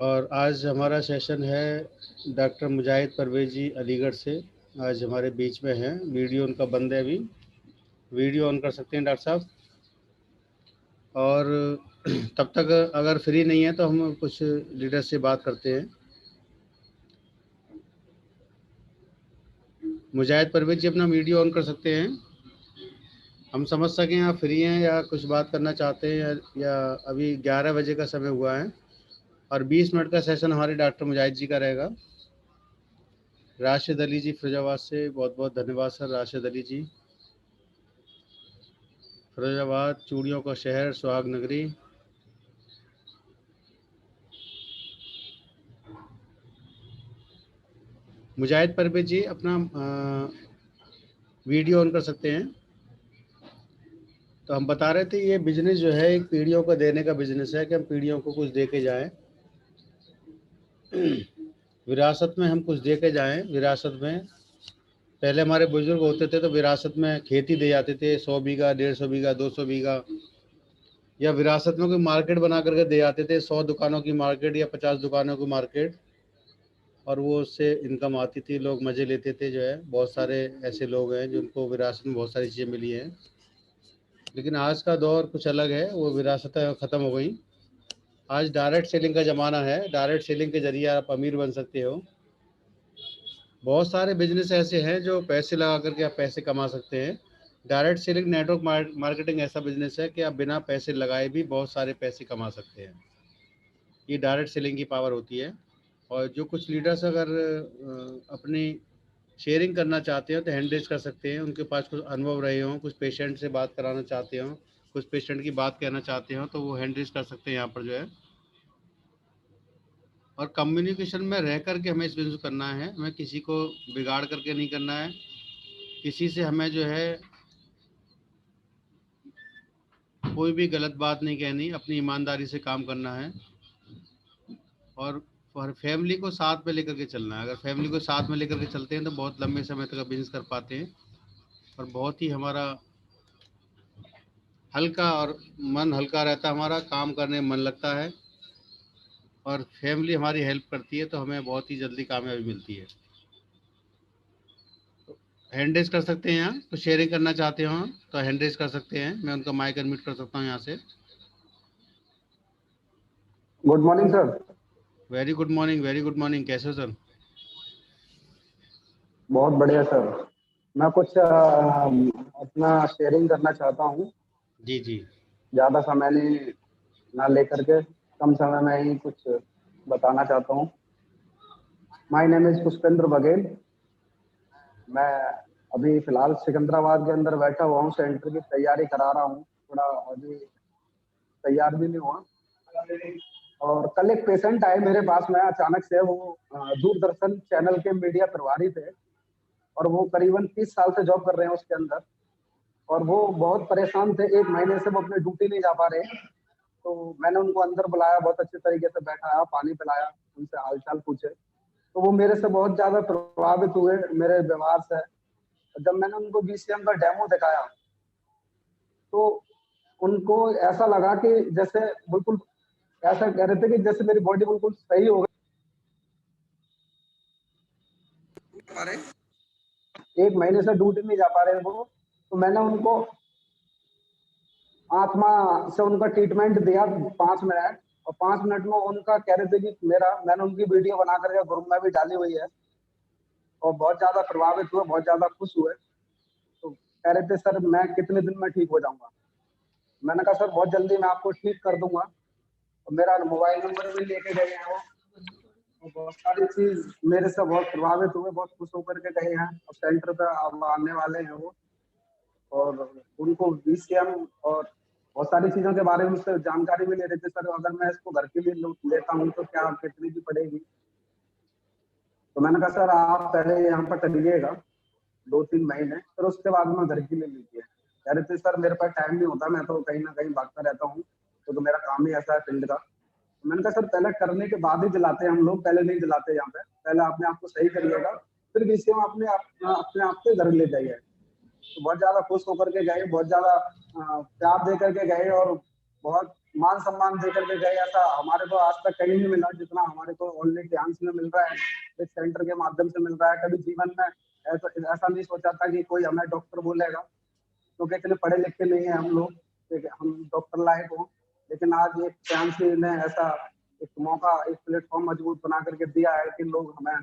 और आज हमारा सेशन है डॉक्टर मुजाहिद परवेज जी अलीगढ़ से, आज हमारे बीच में हैं। वीडियो उनका बंद है अभी, वीडियो ऑन कर सकते हैं डॉक्टर साहब। और तब तक अगर फ्री नहीं है तो हम कुछ लीडर से बात करते हैं। मुजाहिद परवेज जी अपना वीडियो ऑन कर सकते हैं, हम समझ सकें आप फ्री हैं या कुछ बात करना चाहते हैं, या अभी 11 बजे का समय हुआ है और 20 मिनट का सेशन हमारे डॉक्टर मुजाहिद जी का रहेगा। राशिद अली जी फिरोजाबाद से, बहुत बहुत धन्यवाद सर राशिद अली जी। फिरोजाबाद चूड़ियों का शहर, सुहाग नगरी। मुजाहिद परवेज जी अपना वीडियो ऑन कर सकते हैं। तो हम बता रहे थे ये बिजनेस जो है एक पीढ़ियों को देने का बिजनेस है कि हम पीढ़ियों को कुछ दे के जाएं, विरासत में हम कुछ दे के जाएं। विरासत में पहले हमारे बुजुर्ग होते थे तो विरासत में खेती दे जाते थे, 100 बीघा, 150 बीघा, 200 बीघा, या विरासत में कोई मार्केट बना करके दे जाते थे, 100 दुकानों की मार्केट या 50 दुकानों की मार्केट। और वो उससे इनकम आती थी, लोग मज़े लेते थे जो है। बहुत सारे ऐसे लोग हैं जिनको विरासत में बहुत सारी चीज़ें मिली हैं, लेकिन आज का दौर कुछ अलग है, वो विरासतें ख़त्म हो गई। आज डायरेक्ट सेलिंग का ज़माना है। डायरेक्ट सेलिंग के ज़रिए आप अमीर बन सकते हो। बहुत सारे बिजनेस ऐसे हैं जो पैसे लगा करके आप पैसे कमा सकते हैं। डायरेक्ट सेलिंग नेटवर्क मार्केटिंग ऐसा बिजनेस है कि आप बिना पैसे लगाए भी बहुत सारे पैसे कमा सकते हैं। ये डायरेक्ट सेलिंग की पावर होती है। और जो कुछ लीडर्स अगर अपनी शेयरिंग करना चाहते हो तो हैंड रेज कर सकते हैं। उनके पास कुछ अनुभव रहे हों, कुछ पेशेंट से बात कराना चाहते हो, कुछ पेशेंट की बात कहना चाहते हो, तो वो हैंड रेज कर सकते हैं यहाँ पर जो है। और कम्युनिकेशन में रह करके हमें इस बिजनेस करना है, हमें किसी को बिगाड़ करके नहीं करना है। किसी से हमें जो है कोई भी गलत बात नहीं कहनी, अपनी ईमानदारी से काम करना है। और फैमिली को साथ में लेकर के चलना है। अगर फैमिली को साथ में लेकर के चलते हैं तो बहुत लंबे समय तक बिजनेस कर पाते हैं, और बहुत ही हमारा हल्का और मन हल्का रहता है, हमारा काम करने में मन लगता है, और फैमिली हमारी हेल्प करती है तो हमें बहुत ही जल्दी कामयाबी मिलती है। हैंड रेज कर सकते हैं, यहाँ तो शेयरिंग करना चाहते हो तो हैंड रेज कर सकते हैं। मैं उनका माइक अनम्यूट कर सकता हूँ यहाँ से। Good morning sir. Very good morning, very good morning. कैसे हो सर? बहुत बढ़िया सर। मैं कुछ अपना शेयरिंग करना चाहता हूँ। जी जी। ज़्यादा समय नहीं ना लेकर के, कम समय में ही कुछ बताना चाहता हूँ। My name is Pushpendra Baghel. मैं अभी फिलहाल सिकंदराबाद के अंदर बैठा हुआ हूँ, सेंटर की तैयारी करा रहा हूँ। थोड़ा अभी तैयार भी नहीं हुआ। और कल एक पेशेंट आए मेरे पास में अचानक से। वो दूरदर्शन चैनल के मीडिया प्रभारी थे, और वो करीबन 30 साल से जॉब कर रहे हैं उसके अंदर। और वो बहुत परेशान थे, 1 महीने से वो अपने ड्यूटी नहीं जा पा रहे। तो मैंने उनको अंदर बुलाया, बहुत अच्छे तरीके से बैठाया, पानी पिलाया, उनसे हालचाल पूछे। तो वो मेरे से बहुत ज्यादा प्रभावित हुए मेरे व्यवहार से। जब मैंने उनको बीसीएम का डेमो दिखाया तो उनको ऐसा लगा कि जैसे बिल्कुल ऐसा कह रहे थे कि जैसे मेरी बॉडी बिल्कुल सही हो गई। 1 महीने से ड्यूटी नहीं जा पा रहे वो। तो मैंने उनको आत्मा से उनका ट्रीटमेंट दिया 5 मिनट। और 5 मिनट में उनका कह रहे थे कि मैंने उनकी वीडियो बना करके ग्रुप में भी डाली हुई है, और बहुत ज्यादा प्रभावित हुए, बहुत ज्यादा खुश हुए। तो कह रहे थे सर मैं कितने दिन में ठीक हो जाऊंगा। मैंने कहा सर बहुत जल्दी मैं आपको ठीक कर दूंगा। और मेरा मोबाइल नंबर भी लेके गए हैं वो। और बहुत सारी चीज मेरे से बहुत प्रभावित हुए, बहुत खुश होकर के गए हैं। और सेंटर पे अब आने वाले हैं वो। और उनको बीसीएम और बहुत सारी चीजों के बारे में मुझसे जानकारी भी ले रहे थे। सर अगर मैं इसको घर के लिए लेता हूँ तो क्या कितनी की पड़ेगी। तो मैंने कहा सर आप पहले यहाँ पर टलिएगा 2-3 महीने, फिर उसके बाद में घर के लिए लीजिए। कह रहे थे सर मेरे पास टाइम नहीं होता, मैं तो कहीं ना कहीं भागता रहता हूँ, तो मेरा काम ही ऐसा है फील्ड का। तो मैंने कहा सर पहले करने के बाद ही दिलाते हैं हम लोग, पहले नहीं दिलाते यहाँ पे। पहले अपने आप को सही करिएगा, फिर बीसीएम अपने आप के घर ले जाइए। तो बहुत ज्यादा खुश होकर के गए, बहुत ज्यादा प्यार दे करके गए, और बहुत मान सम्मान दे करके गए। ऐसा हमारे को आज तक कहीं नहीं मिला जितना हमारे को ओनली ध्यान में मिल रहा है, इस सेंटर के माध्यम से मिल रहा है। कभी जीवन में ऐसा नहीं सोचा था कि कोई हमें डॉक्टर बोलेगा, क्योंकि इतने पढ़े लिखे नहीं है हम लोग, ठीक है, हम डॉक्टर लायक हो। लेकिन आज एक चांस ने ऐसा एक मौका, एक प्लेटफॉर्म मजबूत बना करके दिया है कि लोग हमें,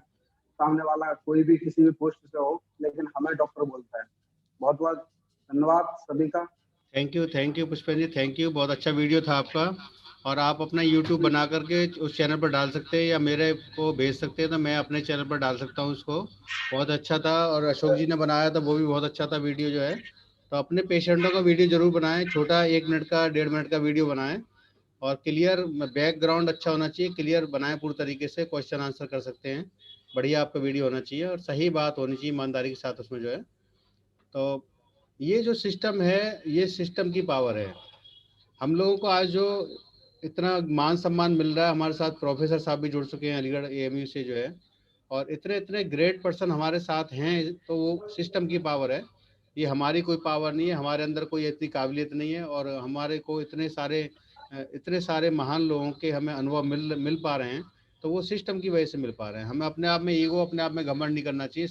सामने वाला कोई भी किसी भी पोस्ट से हो, लेकिन हमें डॉक्टर बोलता है। बहुत बहुत धन्यवाद सभी का। Thank you Pushpendra ji, thank you. बहुत अच्छा वीडियो था आपका। और आप अपना यूट्यूब बना करके उस चैनल पर डाल सकते हैं, या मेरे को भेज सकते हैं तो मैं अपने चैनल पर डाल सकता हूँ उसको। बहुत अच्छा था। और अशोक जी ने बनाया था वो भी बहुत अच्छा था वीडियो जो है। तो अपने पेशेंटों का वीडियो जरूर बनाएं, छोटा 1 मिनट का 1.5 मिनट का वीडियो बनाएं, और क्लियर बैकग्राउंड अच्छा होना चाहिए, क्लियर बनाएं पूरी तरीके से, क्वेश्चन आंसर कर सकते हैं। बढ़िया आपका वीडियो होना चाहिए, और सही बात होनी चाहिए ईमानदारी के साथ उसमें जो है। तो ये जो सिस्टम है, ये सिस्टम की पावर है। हम लोगों को आज जो इतना मान सम्मान मिल रहा है, हमारे साथ प्रोफेसर साहब भी जुड़ चुके हैं अलीगढ़ एएमयू से जो है, और इतने इतने ग्रेट पर्सन हमारे साथ हैं, तो वो सिस्टम की पावर है। ये हमारी कोई पावर नहीं है, हमारे अंदर कोई इतनी काबिलियत नहीं है, और हमारे को इतने सारे महान लोगों के हमें अनुभव मिल पा रहे हैं। तो वो सिस्टम की वजह से मिल पा रहे हैं। हमें अपने आप में ईगो, अपने आप में घमंड नहीं करना चाहिए।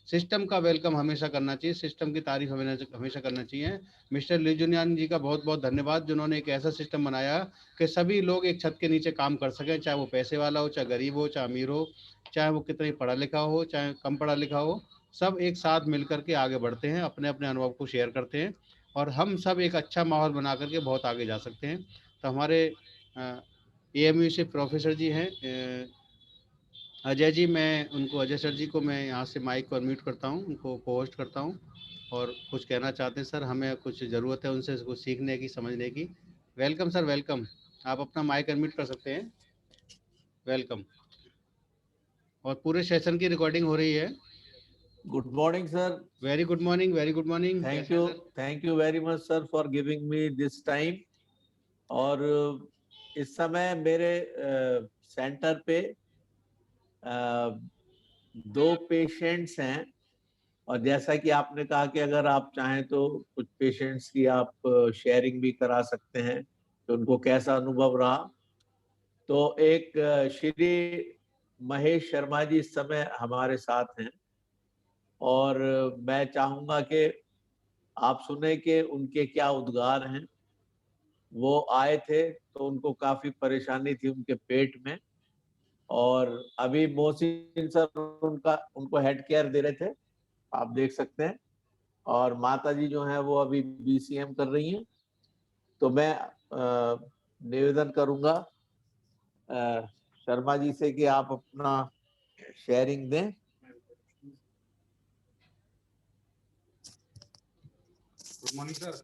सिस्टम का वेलकम हमेशा करना चाहिए, सिस्टम की तारीफ हमेशा करना चाहिए। मिस्टर लिजुनियान जी का बहुत बहुत धन्यवाद, जिन्होंने एक ऐसा सिस्टम बनाया कि सभी लोग एक छत के नीचे काम कर सकें, चाहे वो पैसे वाला हो, चाहे गरीब हो, चाहे अमीर हो, चाहे वो कितना ही पढ़ा लिखा हो, चाहे कम पढ़ा लिखा हो, सब एक साथ मिल करके आगे बढ़ते हैं, अपने अपने अनुभव को शेयर करते हैं, और हम सब एक अच्छा माहौल बना करके बहुत आगे जा सकते हैं। तो हमारे AMU से प्रोफेसर जी हैं अजय जी, मैं उनको, अजय सर जी को मैं यहाँ से माइक को अनम्यूट करता हूँ, उनको को होस्ट करता हूँ, और कुछ कहना चाहते हैं सर। हमें कुछ ज़रूरत है उनसे कुछ सीखने की, समझने की। Welcome sir, welcome. आप अपना माइक अनम्यूट कर सकते हैं। वेलकम। और पूरे सेशन की रिकॉर्डिंग हो रही है। Good morning sir. Very good morning, very good morning. Thank you very much sir for giving me this time. और इस समय मेरे सेंटर पे 2 पेशेंट्स हैं, और जैसा कि आपने कहा कि अगर आप चाहें तो कुछ पेशेंट्स की आप शेयरिंग भी करा सकते हैं तो उनको कैसा अनुभव रहा। तो एक श्री महेश शर्मा जी इस समय हमारे साथ हैं, और मैं चाहूंगा कि आप सुने कि उनके क्या उद्गार हैं। वो आए थे तो उनको काफी परेशानी थी उनके पेट में, और अभी मोहसिन सर उनको हेड केयर दे रहे थे, आप देख सकते हैं, और माता जी जो है वो अभी BCM कर रही हैं। तो मैं निवेदन करूंगा शर्मा जी से कि आप अपना शेयरिंग दें। Good morning sir.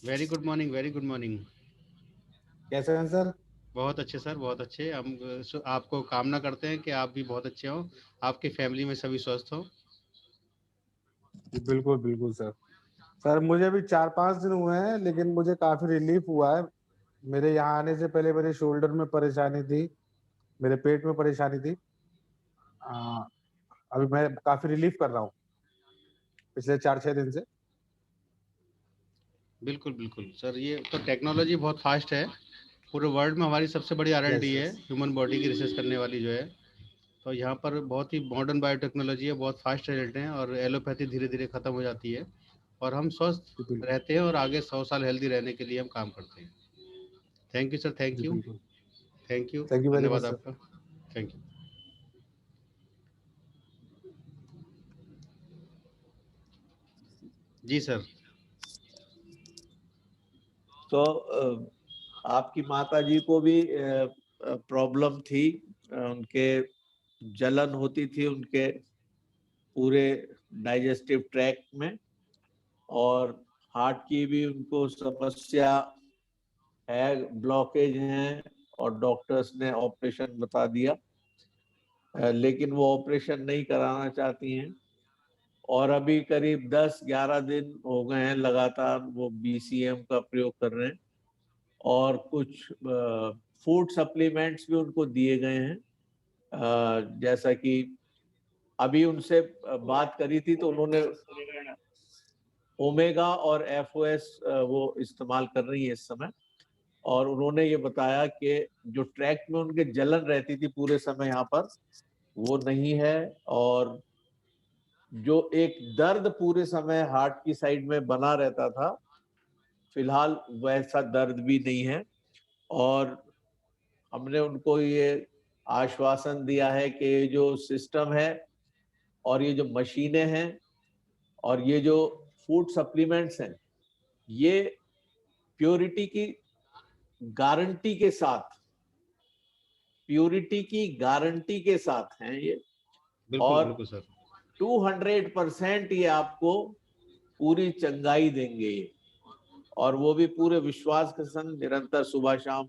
Very good morning, very good morning. कैसे हैं सर? बहुत अच्छे सर, बहुत अच्छे। हम आपको कामना करते हैं कि आप भी बहुत अच्छे हों, आपकी फैमिली में सभी स्वस्थ हों। बिल्कुल बिल्कुल सर। सर मुझे भी 4-5 दिन हुए हैं, लेकिन मुझे काफी रिलीफ हुआ है। मेरे यहाँ आने से पहले मेरे शोल्डर में परेशानी थी, मेरे पेट में परेशानी थी। अभी मैं काफी रिलीफ कर रहा हूँ पिछले 4-6 दिन से। बिल्कुल बिल्कुल सर, ये तो टेक्नोलॉजी बहुत फास्ट है। पूरे वर्ल्ड में हमारी सबसे बड़ी R&D है, ह्यूमन बॉडी की रिसर्च करने वाली जो है। तो यहाँ पर बहुत ही मॉडर्न बायोटेक्नोलॉजी है, बहुत फास्ट रिजल्ट हैं, और एलोपैथी धीरे धीरे खत्म हो जाती है, और हम स्वस्थ रहते हैं, और आगे 100 साल हेल्दी रहने के लिए हम काम करते हैं। Thank you sir, thank you, thank you, thank you very much धन्यवाद सर। आपका। Thank you ji sir. तो आपकी माता जी को भी प्रॉब्लम थी, उनके जलन होती थी उनके पूरे डाइजेस्टिव ट्रैक्ट में, और हार्ट की भी उनको समस्या है, ब्लॉकेज है, और डॉक्टर्स ने ऑपरेशन बता दिया, लेकिन वो ऑपरेशन नहीं कराना चाहती हैं। और अभी करीब 10-11 दिन हो गए हैं लगातार वो BCM का प्रयोग कर रहे हैं, और कुछ फूड सप्लीमेंट्स भी उनको दिए गए हैं। जैसा कि अभी उनसे बात करी थी तो उन्होंने ओमेगा और FOS वो इस्तेमाल कर रही है इस समय, और उन्होंने ये बताया कि जो ट्रैक में उनके जलन रहती थी पूरे समय यहाँ पर, वो नहीं है, और जो एक दर्द पूरे समय हार्ट की साइड में बना रहता था, फिलहाल वैसा दर्द भी नहीं है। और हमने उनको ये आश्वासन दिया है कि ये जो सिस्टम है, और ये जो मशीनें हैं, और ये जो फूड सप्लीमेंट्स हैं, ये प्योरिटी की गारंटी के साथ, प्योरिटी की गारंटी के साथ हैं ये, बिल्कुल और बिल्कुल सर, 200% ये आपको पूरी चंगाई देंगे ये, और वो भी पूरे विश्वास के संग निरंतर सुबह शाम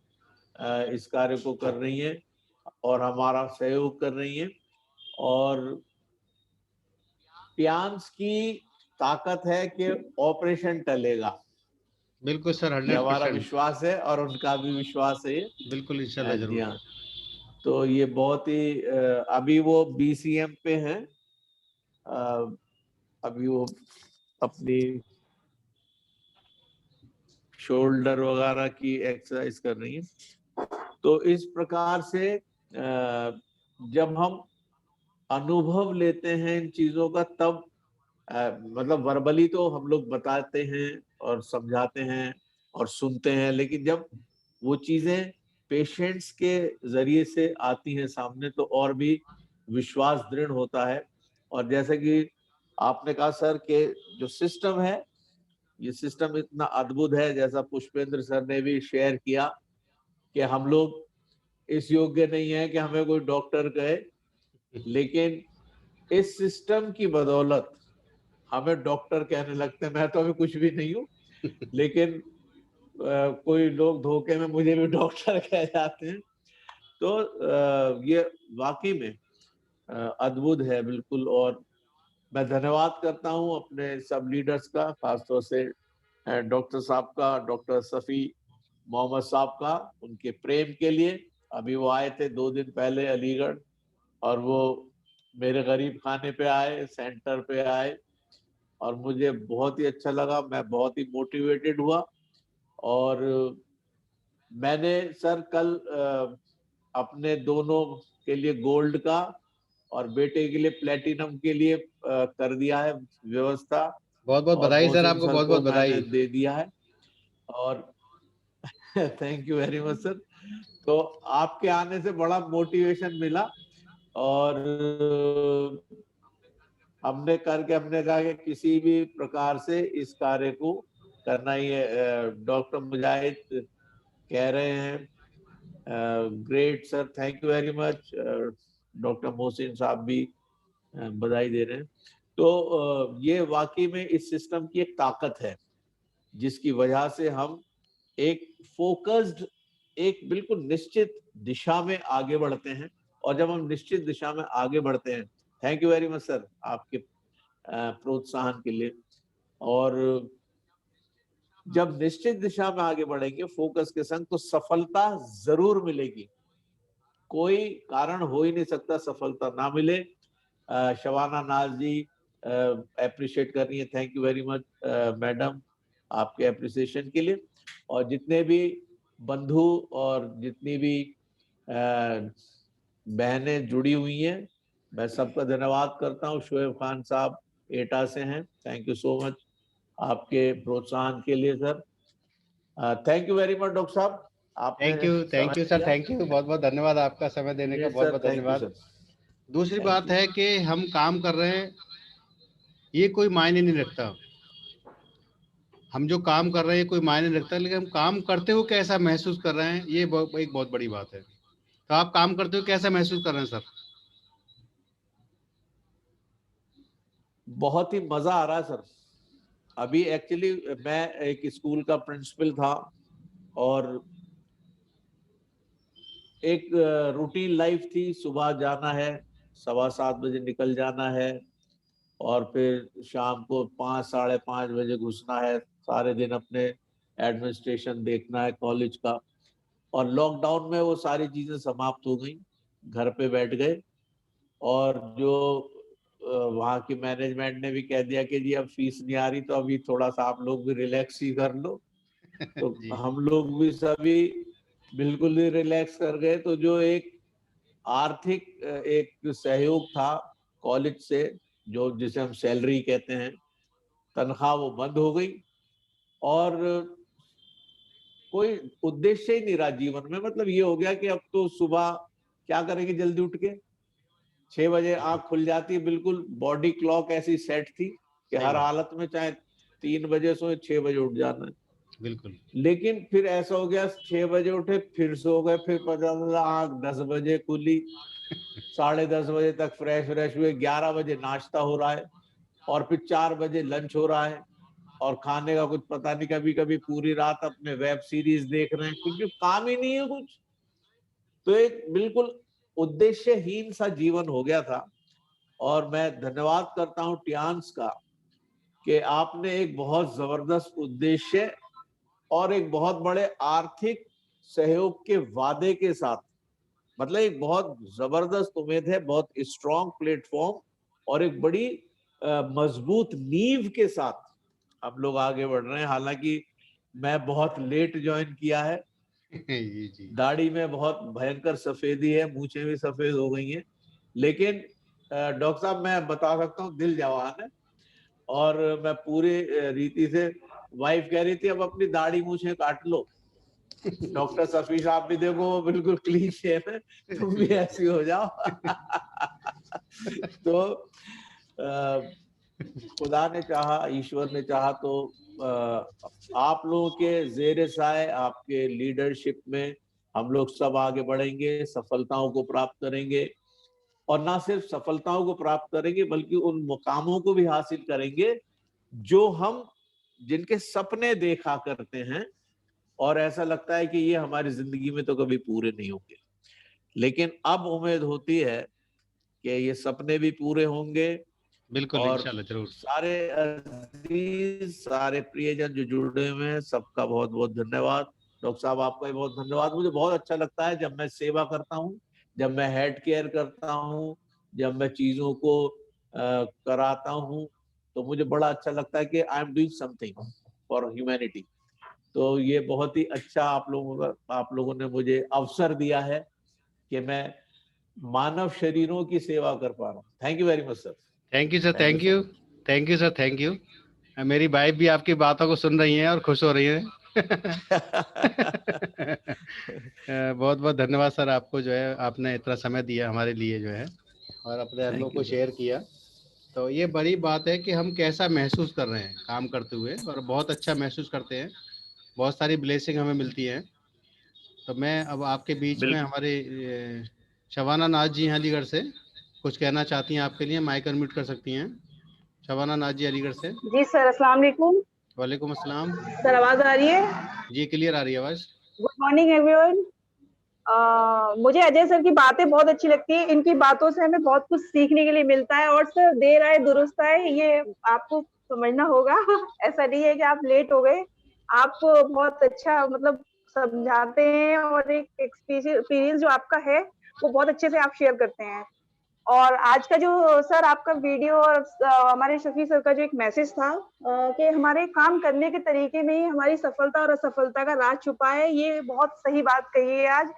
इस कार्य को कर रही हैं, और हमारा सहयोग कर रही हैं। और प्यांस की ताकत है कि ऑपरेशन टलेगा, बिल्कुल सर, ये हमारा 100%। विश्वास है, और उनका भी विश्वास है। बिल्कुल, इंशाल्लाह जी जरूर। हाँ। तो ये बहुत ही अभी वो BCM पे हैं, अभी वो अपनी शोल्डर वगैरह की एक्सरसाइज कर रही है। तो इस प्रकार से जब हम अनुभव लेते हैं इन चीजों का, तब मतलब वर्बली तो हम लोग बताते हैं और समझाते हैं और सुनते हैं, लेकिन जब वो चीजें पेशेंट्स के जरिए से आती हैं सामने तो और भी विश्वास दृढ़ होता है। और जैसे कि आपने कहा सर कि जो सिस्टम है, ये सिस्टम इतना अद्भुत है, जैसा पुष्पेंद्र सर ने भी शेयर किया कि हम लोग इस योग्य नहीं है कि हमें कोई डॉक्टर कहे, लेकिन इस सिस्टम की बदौलत हमें डॉक्टर कहने लगते हैं। मैं तो अभी कुछ भी नहीं हूँ, लेकिन कोई लोग धोखे में मुझे भी डॉक्टर कह जाते हैं। तो ये वाकई में अद्भुत है बिल्कुल। और मैं धन्यवाद करता हूँ अपने सब लीडर्स का, खासतौर से डॉक्टर साहब का, डॉक्टर सफ़ी मोहम्मद साहब का, उनके प्रेम के लिए। अभी वो आए थे 2 दिन पहले अलीगढ़, और वो मेरे गरीब खाने पे आए, सेंटर पे आए, और मुझे बहुत ही अच्छा लगा, मैं बहुत ही मोटिवेटेड हुआ। और मैंने सर कल अपने दोनों के लिए गोल्ड का और बेटे के लिए प्लेटिनम के लिए कर दिया है व्यवस्था, बहुत बहुत और बधाई सर, मोहसिन आपको सर बहुत को बहुत मैंने बधाई। दे दिया है। और thank you very much sir. तो आपके आने से बड़ा मोटिवेशन मिला, और हमने कहा कि किसी भी प्रकार से इस कार्य को करना ही है। डॉक्टर मुजाहिद कह रहे हैं great sir, thank you very much. Doctor Mohsin साहब भी बधाई दे रहे हैं। तो ये वाकई में इस सिस्टम की एक ताकत है, जिसकी वजह से हम एक फोकस्ड, एक बिल्कुल निश्चित दिशा में आगे बढ़ते हैं। और जब हम निश्चित दिशा में आगे बढ़ते हैं, thank you very much sir आपके प्रोत्साहन के लिए। और जब निश्चित दिशा में आगे बढ़ेंगे फोकस के संग, तो सफलता जरूर मिलेगी। कोई कारण हो ही नहीं सकता सफलता ना मिले। शबाना नाज जी अप्रिशिएट कर रही है, thank you very much madam आपके अप्रिसिएशन के लिए। और जितने भी बंधु और जितनी भी बहनें जुड़ी हुई हैं, मैं सबका धन्यवाद करता हूँ। शोएब खान साहब एटा से हैं, थैंक यू सो मच आपके प्रोत्साहन के लिए sir. Thank you very much doctor साहब, आपने थैंक यू समय सर, दिया। थैंक यू, बहुत बहुत धन्यवाद, आपका समय देने का यस बहुत सर, बहुत थैंक यू धन्यवाद। सर, दूसरी थैंक बात यू। है कि हम काम कर रहे हैं, ये कोई मायने नहीं रखता। हम जो काम कर रहे हैं कोई मायने नहीं रखता, लेकिन हम काम करते हुए कैसा महसूस कर रहे हैं, ये एक बहुत बड़ी बात है। तो आप काम करते हुए कैसा महसूस कर रहे हैं सर? बहुत ही मजा आ रहा है सर। अभी एक्चुअली मैं एक स्कूल का प्रिंसिपल था, और एक रूटीन लाइफ थी। सुबह जाना है, 7:15 बजे निकल जाना है, और फिर शाम को 5 साढ़े 5 बजे घुसना है। सारे दिन अपने एडमिनिस्ट्रेशन देखना है कॉलेज का। और लॉकडाउन में वो सारी चीजें समाप्त हो गई, घर पे बैठ गए। और जो वहाँ की मैनेजमेंट ने भी कह दिया कि जी अब फीस नहीं आ रही, तो अभी थोड़ा सा आप लोग भी रिलैक्स ही कर लो। तो जी हम लोग भी सभी बिल्कुल ही रिलैक्स कर गए। तो जो एक आर्थिक एक सहयोग था कॉलेज से, जो जिसे हम सैलरी कहते हैं, तनख्वाह, वो बंद हो गई। और कोई उद्देश्य ही नहीं रहा जीवन में। मतलब ये हो गया कि अब तो सुबह क्या करेंगे, जल्दी उठ के 6 बजे आंख खुल जाती है। बिल्कुल बॉडी क्लॉक ऐसी सेट थी कि सही हर बात, हालत में चाहे 3 बजे सोए, 6 बजे उठ जाना है। बिल्कुल। लेकिन फिर ऐसा हो गया, 6 बजे उठे, फिर सो गए, फिर पता चला आंख 10 बजे खुली, 10:30 बजे तक फ्रेश व्रेश हुए, 11 बजे नाश्ता हो रहा है, और फिर 4 बजे लंच हो रहा है। और खाने का कुछ पता नहीं, कभी कभी पूरी रात अपने वेब सीरीज देख रहे हैं, क्योंकि काम ही नहीं है कुछ। तो एक बिल्कुल उद्देश्यहीन सा जीवन हो गया था। और मैं धन्यवाद करता हूं टियान्स का, कि आपने एक बहुत जबरदस्त उद्देश्य और एक बहुत बड़े आर्थिक सहयोग के वादे के साथ, मतलब एक बहुत जबरदस्त उम्मीद है, बहुत स्ट्रॉन्ग प्लेटफॉर्म और एक बड़ी मजबूत नींव के साथ हम लोग आगे बढ़ रहे हैं। हालांकि मैं बहुत लेट ज्वाइन किया है, जी जी। दाढ़ी में बहुत भयंकर सफेदी है, मूछें भी सफेद हो गई हैं, लेकिन डॉक्टर साहब मैं बता सकता हूँ दिल जवान है। और मैं पूरी रीति से, वाइफ कह रही थी अब अपनी दाढ़ी मूछें काट लो, डॉक्टर सफी साहब भी देखो बिल्कुल क्लीन शेव है, तुम भी ऐसी हो जाओ। तो खुदा ने चाहा, ईश्वर ने चाहा तो आप लोगों के जेर साए, आपके लीडरशिप में हम लोग सब आगे बढ़ेंगे, सफलताओं को प्राप्त करेंगे, और ना सिर्फ सफलताओं को प्राप्त करेंगे बल्कि उन मुकामों को भी हासिल करेंगे जो हम, जिनके सपने देखा करते हैं और ऐसा लगता है कि ये हमारी जिंदगी में तो कभी पूरे नहीं होंगे, लेकिन अब उम्मीद होती है कि ये सपने भी पूरे होंगे। बिल्कुल, और इंशाल्लाह जरूर। सारे अजीज, सारे प्रियजन जो जुड़े हुए हैं, सबका बहुत बहुत धन्यवाद। डॉक्टर साहब आपका भी बहुत धन्यवाद। मुझे बहुत अच्छा लगता है जब मैं सेवा करता हूँ, जब मैं हेड केयर करता हूँ, जब मैं चीजों को कराता हूँ, तो मुझे बड़ा अच्छा लगता है कि I am doing something for humanity. तो ये बहुत ही अच्छा आप लोगों ने मुझे अवसर दिया है कि मैं मानव शरीरों की सेवा कर पा रहा हूँ। Thank you very much sir. Thank you sir, Thank you thank so you, much. Thank you sir, thank you. मेरी वाइफ भी आपकी बातों को सुन रही हैं और खुश हो रही हैं। बहुत बहुत धन्यवाद सर, आपको जो है आपने इतना समय दिया हमारे लिए जो है, और अपने अनुभव Thank you, को sir. शेयर किया। तो ये बड़ी बात है कि हम कैसा महसूस कर रहे हैं काम करते हुए, और बहुत अच्छा महसूस करते हैं, बहुत सारी ब्लेसिंग हमें मिलती हैं। तो मैं अब आपके बीच में बिल्कुल। हमारे शबाना नाज जी हैं अलीगढ़ से, कुछ कहना चाहती हैं आपके लिए, माइक अनम्यूट कर सकती हैं। शबाना नाज जी अलीगढ़ से। जी सर, अस्सलाम वालेकुम। वालेकुम अस्सलाम। सर आवाज आ रही है? जी क्लियर आ रही है आवाज़। Good morning everyone. मुझे अजय सर की बातें बहुत अच्छी लगती है। इनकी बातों से हमें बहुत कुछ सीखने के लिए मिलता है, और सर देर आए दुरुस्त आए, ये आपको समझना होगा। ऐसा नहीं है कि आप लेट हो गए। आप बहुत अच्छा मतलब समझाते हैं, और एक एक्सपीरियंस जो आपका है वो बहुत अच्छे से आप शेयर करते हैं। और आज का जो सर आपका वीडियो और हमारे शफी सर का जो एक मैसेज था कि हमारे काम करने के तरीके में ही हमारी सफलता और असफलता का राज छुपा है, ये बहुत सही बात कही है आज।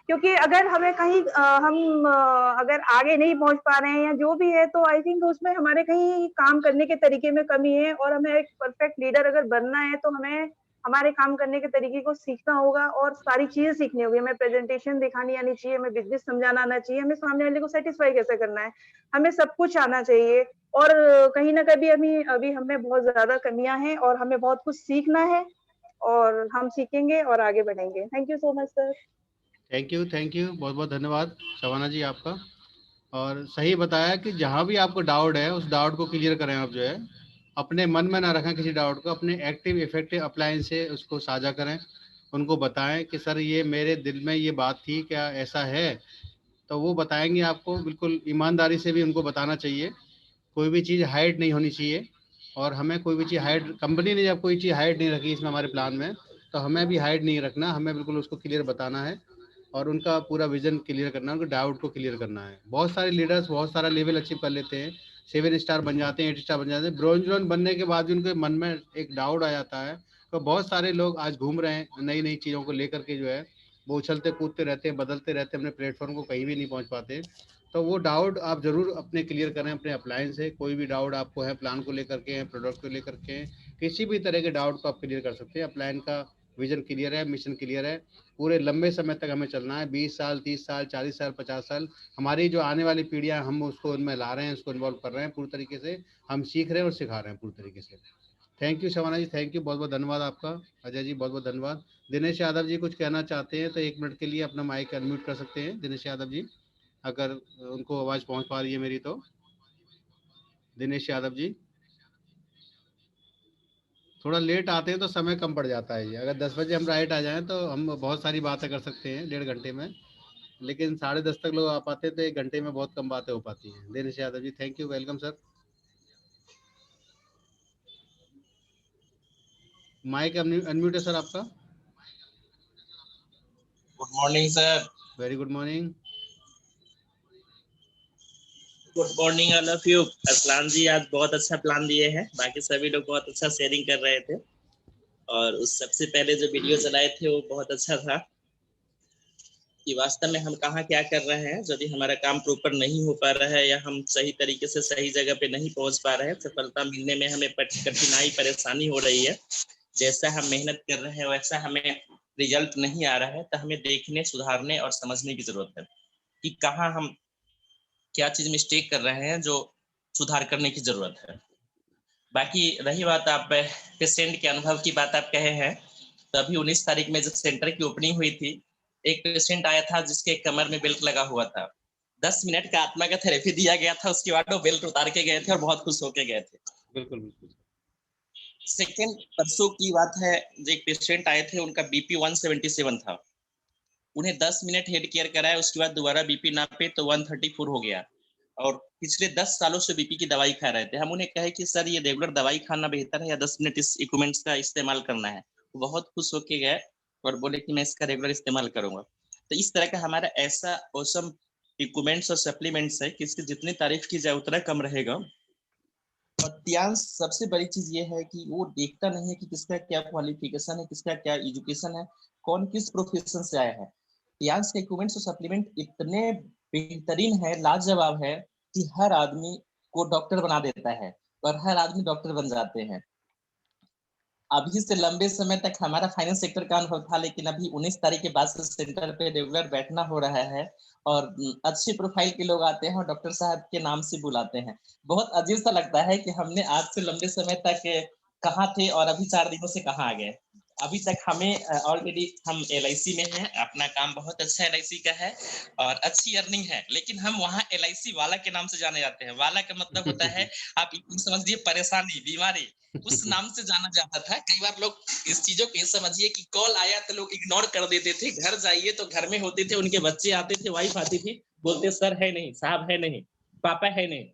क्योंकि अगर हमें कहीं अगर आगे नहीं पहुंच पा रहे हैं या जो भी है, तो आई थिंक उसमें हमारे कहीं काम करने के तरीके में कमी है, और हमें एक परफेक्ट लीडर अगर बनना है तो हमें हमारे काम करने के तरीके को सीखना होगा, और सारी चीजें सीखनी होगी। हमें प्रेजेंटेशन दिखानी आनी चाहिए, हमें बिजनेस समझाना आना चाहिए, हमें सामने वाले को सेटिस्फाई कैसे करना है, हमें सब कुछ आना चाहिए। और कहीं ना कभी अभी हमें बहुत ज्यादा कमियां हैं, और हमें बहुत कुछ सीखना है, और हम सीखेंगे और आगे बढ़ेंगे। Thank you so much sir. Thank you, बहुत बहुत धन्यवाद शबाना जी आपका। और सही बताया कि जहाँ भी आपको डाउट है उस डाउट को क्लियर करें आप, जो है अपने मन में ना रखें किसी डाउट को, अपने एक्टिव इफेक्टिव अप्लायंस से उसको साझा करें, उनको बताएं कि सर ये मेरे दिल में ये बात थी, क्या ऐसा है? तो वो बताएंगे आपको, बिल्कुल ईमानदारी से भी उनको बताना चाहिए। कोई भी चीज़ हाइड नहीं होनी चाहिए, और हमें कोई भी चीज़ हाइड, कंपनी ने जब कोई चीज़ हाइड नहीं रखी इसमें हमारे प्लान में, तो हमें भी हाइड नहीं रखना, हमें बिल्कुल उसको क्लियर बताना है, और उनका पूरा विजन क्लियर करना है, उनके डाउट को क्लियर करना है। बहुत सारे लीडर्स बहुत सारा लेवल अचीव कर लेते हैं, 7 स्टार बन जाते हैं, 8 स्टार बन जाते हैं, ब्रॉन्ज जोन बनने के बाद भी उनके मन में एक डाउट आ जाता है। तो बहुत सारे लोग आज घूम रहे हैं नई नई चीज़ों को लेकर के, जो है वो उछलते कूदते रहते हैं, बदलते रहते हैं, अपने प्लेटफॉर्म को कहीं भी नहीं पहुंच पाते। तो वो डाउट आप ज़रूर अपने क्लियर करें अपने अप्लायंस से। कोई भी डाउट आपको है, प्लान को लेकर के है, प्रोडक्ट को लेकर के है, किसी भी तरह के डाउट को आप क्लियर कर सकते हैं। अप्लायन का विजन क्लियर है, मिशन क्लियर है, पूरे लंबे समय तक हमें चलना है, 20 साल, 30 साल, 40 साल, 50 साल। हमारी जो आने वाली पीढ़ियाँ, हम उसको उनमें ला रहे हैं, उसको इन्वॉल्व कर रहे हैं पूरी तरीके से, हम सीख रहे हैं और सिखा रहे हैं पूरी तरीके से। Thank you Shabana ji, thank you, बहुत बहुत धन्यवाद आपका। अजय जी बहुत बहुत धन्यवाद। दिनेश यादव जी कुछ कहना चाहते हैं तो 1 मिनट के लिए अपना माइक अनम्यूट कर सकते हैं, दिनेश यादव जी, अगर उनको आवाज़ पहुंच पा रही है मेरी तो। दिनेश यादव जी थोड़ा लेट आते हैं तो समय कम पड़ जाता है जी। अगर 10 बजे हम राइट आ जाएं तो हम बहुत सारी बातें कर सकते हैं 1.5 घंटे में, लेकिन 10:30 तक लोग आ पाते हैं तो 1 घंटे में बहुत कम बातें हो पाती हैं। Dinesh Yadav ji, thank you, welcome sir. Mike unmute है सर आपका। Good morning sir. Very good morning. Good morning all of you. Aslam ji आज बहुत अच्छा प्लान दिए हैं, बाकी सभी लोग बहुत अच्छा शेयरिंग कर रहे थे, और उस सबसे पहले जो वीडियो चलाए थे वो बहुत अच्छा था कि वास्तव में हम कहाँ क्या कर रहे हैं। यदि हमारा काम प्रॉपर नहीं हो पा रहा है या हम सही तरीके से सही जगह पे नहीं पहुंच पा रहे हैं, सफलता मिलने में हमें कठिनाई परेशानी हो रही है, जैसा हम मेहनत कर रहे हैं वैसा हमें रिजल्ट नहीं आ रहा है, तो हमें देखने, सुधारने और समझने की जरूरत है कि कहाँ हम क्या चीज मिस्टेक कर रहे हैं जो सुधार करने की जरूरत है। बाकी रही बात आप पेशेंट के अनुभव की बात आप कहे हैं, तो अभी 19 तारीख में जब सेंटर की ओपनिंग हुई थी, एक पेशेंट आया था जिसके कमर में बेल्ट लगा हुआ था। 10 मिनट का आत्मा का थेरेपी दिया गया था, उसके बाद वो बेल्ट उतार के गए थे और बहुत खुश होके गए थे। बिल्कुल बिल्कुल। सेकेंड परसों की बात है, जो एक पेशेंट आए थे, उनका बीपी 177 था। उन्हें 10 मिनट हेड केयर कराया, उसके बाद दोबारा बीपी नापे तो 134 हो गया और पिछले 10 सालों से बीपी की दवाई खा रहे थे। हम उन्हें कहे कि सर ये रेगुलर दवाई खाना बेहतर है या 10 मिनट इस इक्विपमेंट्स का इस्तेमाल करना है। वो बहुत खुश होके गए और बोले कि मैं इसका रेगुलर इस्तेमाल करूंगा। तो इस तरह का हमारा ऐसा ऑसम इक्विपमेंट्स और सप्लीमेंट्स है कि इसकी जितनी तारीफ की जाए उतना कम रहेगा। और ध्यान सबसे बड़ी चीज ये है कि वो देखता नहीं है कि किसका क्या क्वालिफिकेशन है, किसका क्या एजुकेशन है, कौन किस प्रोफेशन से आया है। ध्यान के इक्विपमेंट्स और सप्लीमेंट इतने बेहतरीन है, लाजवाब है कि हर आदमी को डॉक्टर बना देता है और हर आदमी डॉक्टर बन जाते हैं। अभी से लंबे समय तक हमारा फाइनेंस सेक्टर का अनुभव था, लेकिन अभी 19 तारीख के बाद से सेंटर पे रेगुलर बैठना हो रहा है और अच्छे प्रोफाइल के लोग आते हैं और डॉक्टर साहब के नाम से बुलाते हैं। बहुत अजीब सा लगता है कि हमने आज से लंबे समय तक कहाँ थे और अभी 4 दिनों से कहाँ आ गए। अभी तक हमें ऑलरेडी हम LIC में हैं, अपना काम बहुत अच्छा LIC का है और अच्छी अर्निंग है, लेकिन हम वहाँ LIC वाला के नाम से जाने जाते हैं। वाला का मतलब होता है आप समझिए परेशानी, बीमारी, उस नाम से जाना जाता था। कई बार लोग इस चीजों को समझिए कि कॉल आया तो लोग इग्नोर कर देते थे, घर जाइए तो घर में होते थे, उनके बच्चे आते थे, वाइफ आती थी, बोलते सर है नहीं, साहब है नहीं, पापा है नहीं।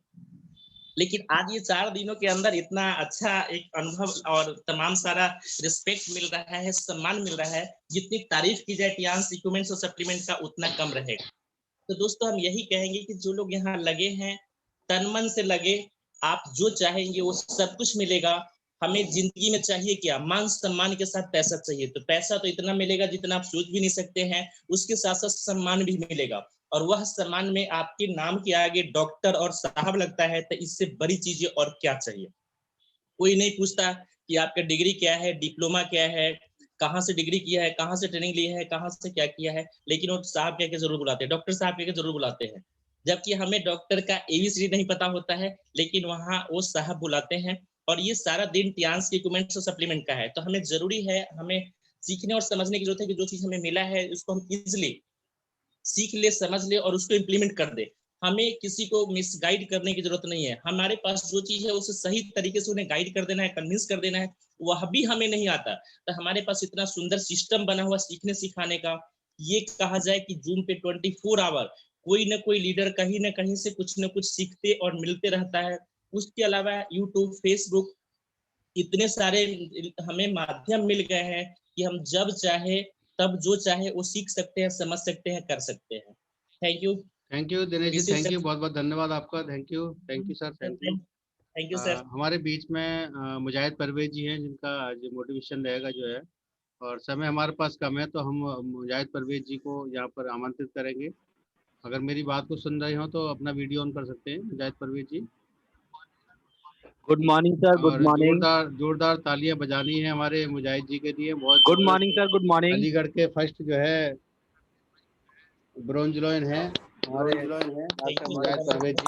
लेकिन आज ये 4 दिनों के अंदर इतना अच्छा एक अनुभव और तमाम सारा रिस्पेक्ट मिल रहा है, सम्मान मिल रहा है, जितनी तारीफ की जाए टियांस इक्विपमेंट्स और सप्लीमेंट का उतना कम रहेगा। तो दोस्तों हम यही कहेंगे कि जो लोग यहाँ लगे हैं, तन मन से लगे, आप जो चाहेंगे वो सब कुछ मिलेगा। हमें जिंदगी में चाहिए क्या? मान सम्मान के साथ पैसा चाहिए, तो पैसा तो इतना मिलेगा जितना आप सोच भी नहीं सकते हैं, उसके साथ साथ सम्मान भी मिलेगा और वह सम्मान में आपके नाम के आगे डॉक्टर और साहब लगता है, तो इससे बड़ी चीजें और क्या चाहिए। कोई नहीं पूछता कि आपका डिग्री क्या है, डिप्लोमा क्या है, कहाँ से डिग्री किया है, कहाँ से ट्रेनिंग लिया है, कहाँ से क्या किया है, लेकिन वो साहब कह के जरूर बुलाते हैं, डॉक्टर साहब कह के जरूर बुलाते हैं। जबकि हमें डॉक्टर का ABCD नहीं पता होता है, लेकिन वहाँ वो साहब बुलाते हैं। और ये सारा दिन टियांस के इक्विपमेंट्स और सप्लीमेंट का है, तो हमें जरूरी है, हमें सीखने और समझने की जरूरत है कि जो चीज हमें मिला है उसको हम इजिली सीख ले, समझ ले और उसको इम्प्लीमेंट कर दे। हमें किसी को मिसगाइड करने की जरूरत नहीं है। हमारे पास जो चीज है उसे सही तरीके से उन्हें गाइड कर देना है, कन्विंस कर देना है, वह भी हमें नहीं आता। तो हमारे पास इतना सुंदर सिस्टम बना हुआ सीखने सिखाने का, ये कहा जाए कि जूम पे 24 आवर कोई ना कोई लीडर कहीं ना कहीं से कुछ ना कुछ सीखते और मिलते रहता है। उसके अलावा यूट्यूब, फेसबुक, इतने सारे हमें माध्यम मिल गए हैं कि हम जब चाहे तब जो चाहे वो सीख सकते हैं, समझ सकते हैं, कर सकते हैं। Thank you Dinesh ji, thank you, बहुत बहुत धन्यवाद आपका। Thank you sir, thank you. Thank you sir. हमारे बीच में मुजाहिद परवेज जी हैं, जिनका जो मोटिवेशन रहेगा जो है, और समय हमारे पास कम है तो हम मुजाहिद परवेज जी को यहाँ पर आमंत्रित करेंगे। अगर मेरी बात को सुन रहे हो तो अपना वीडियो ऑन कर सकते हैं Mujahid Parvez ji. Good morning sir, good morning. जोरदार तालियां बजानी है हमारे मुजाहिद जी के लिए। बहुत good morning sir, good morning. Aligarh के फर्स्ट जो है ब्रोंज लॉयन है हमारे Mujahid Parvez ji.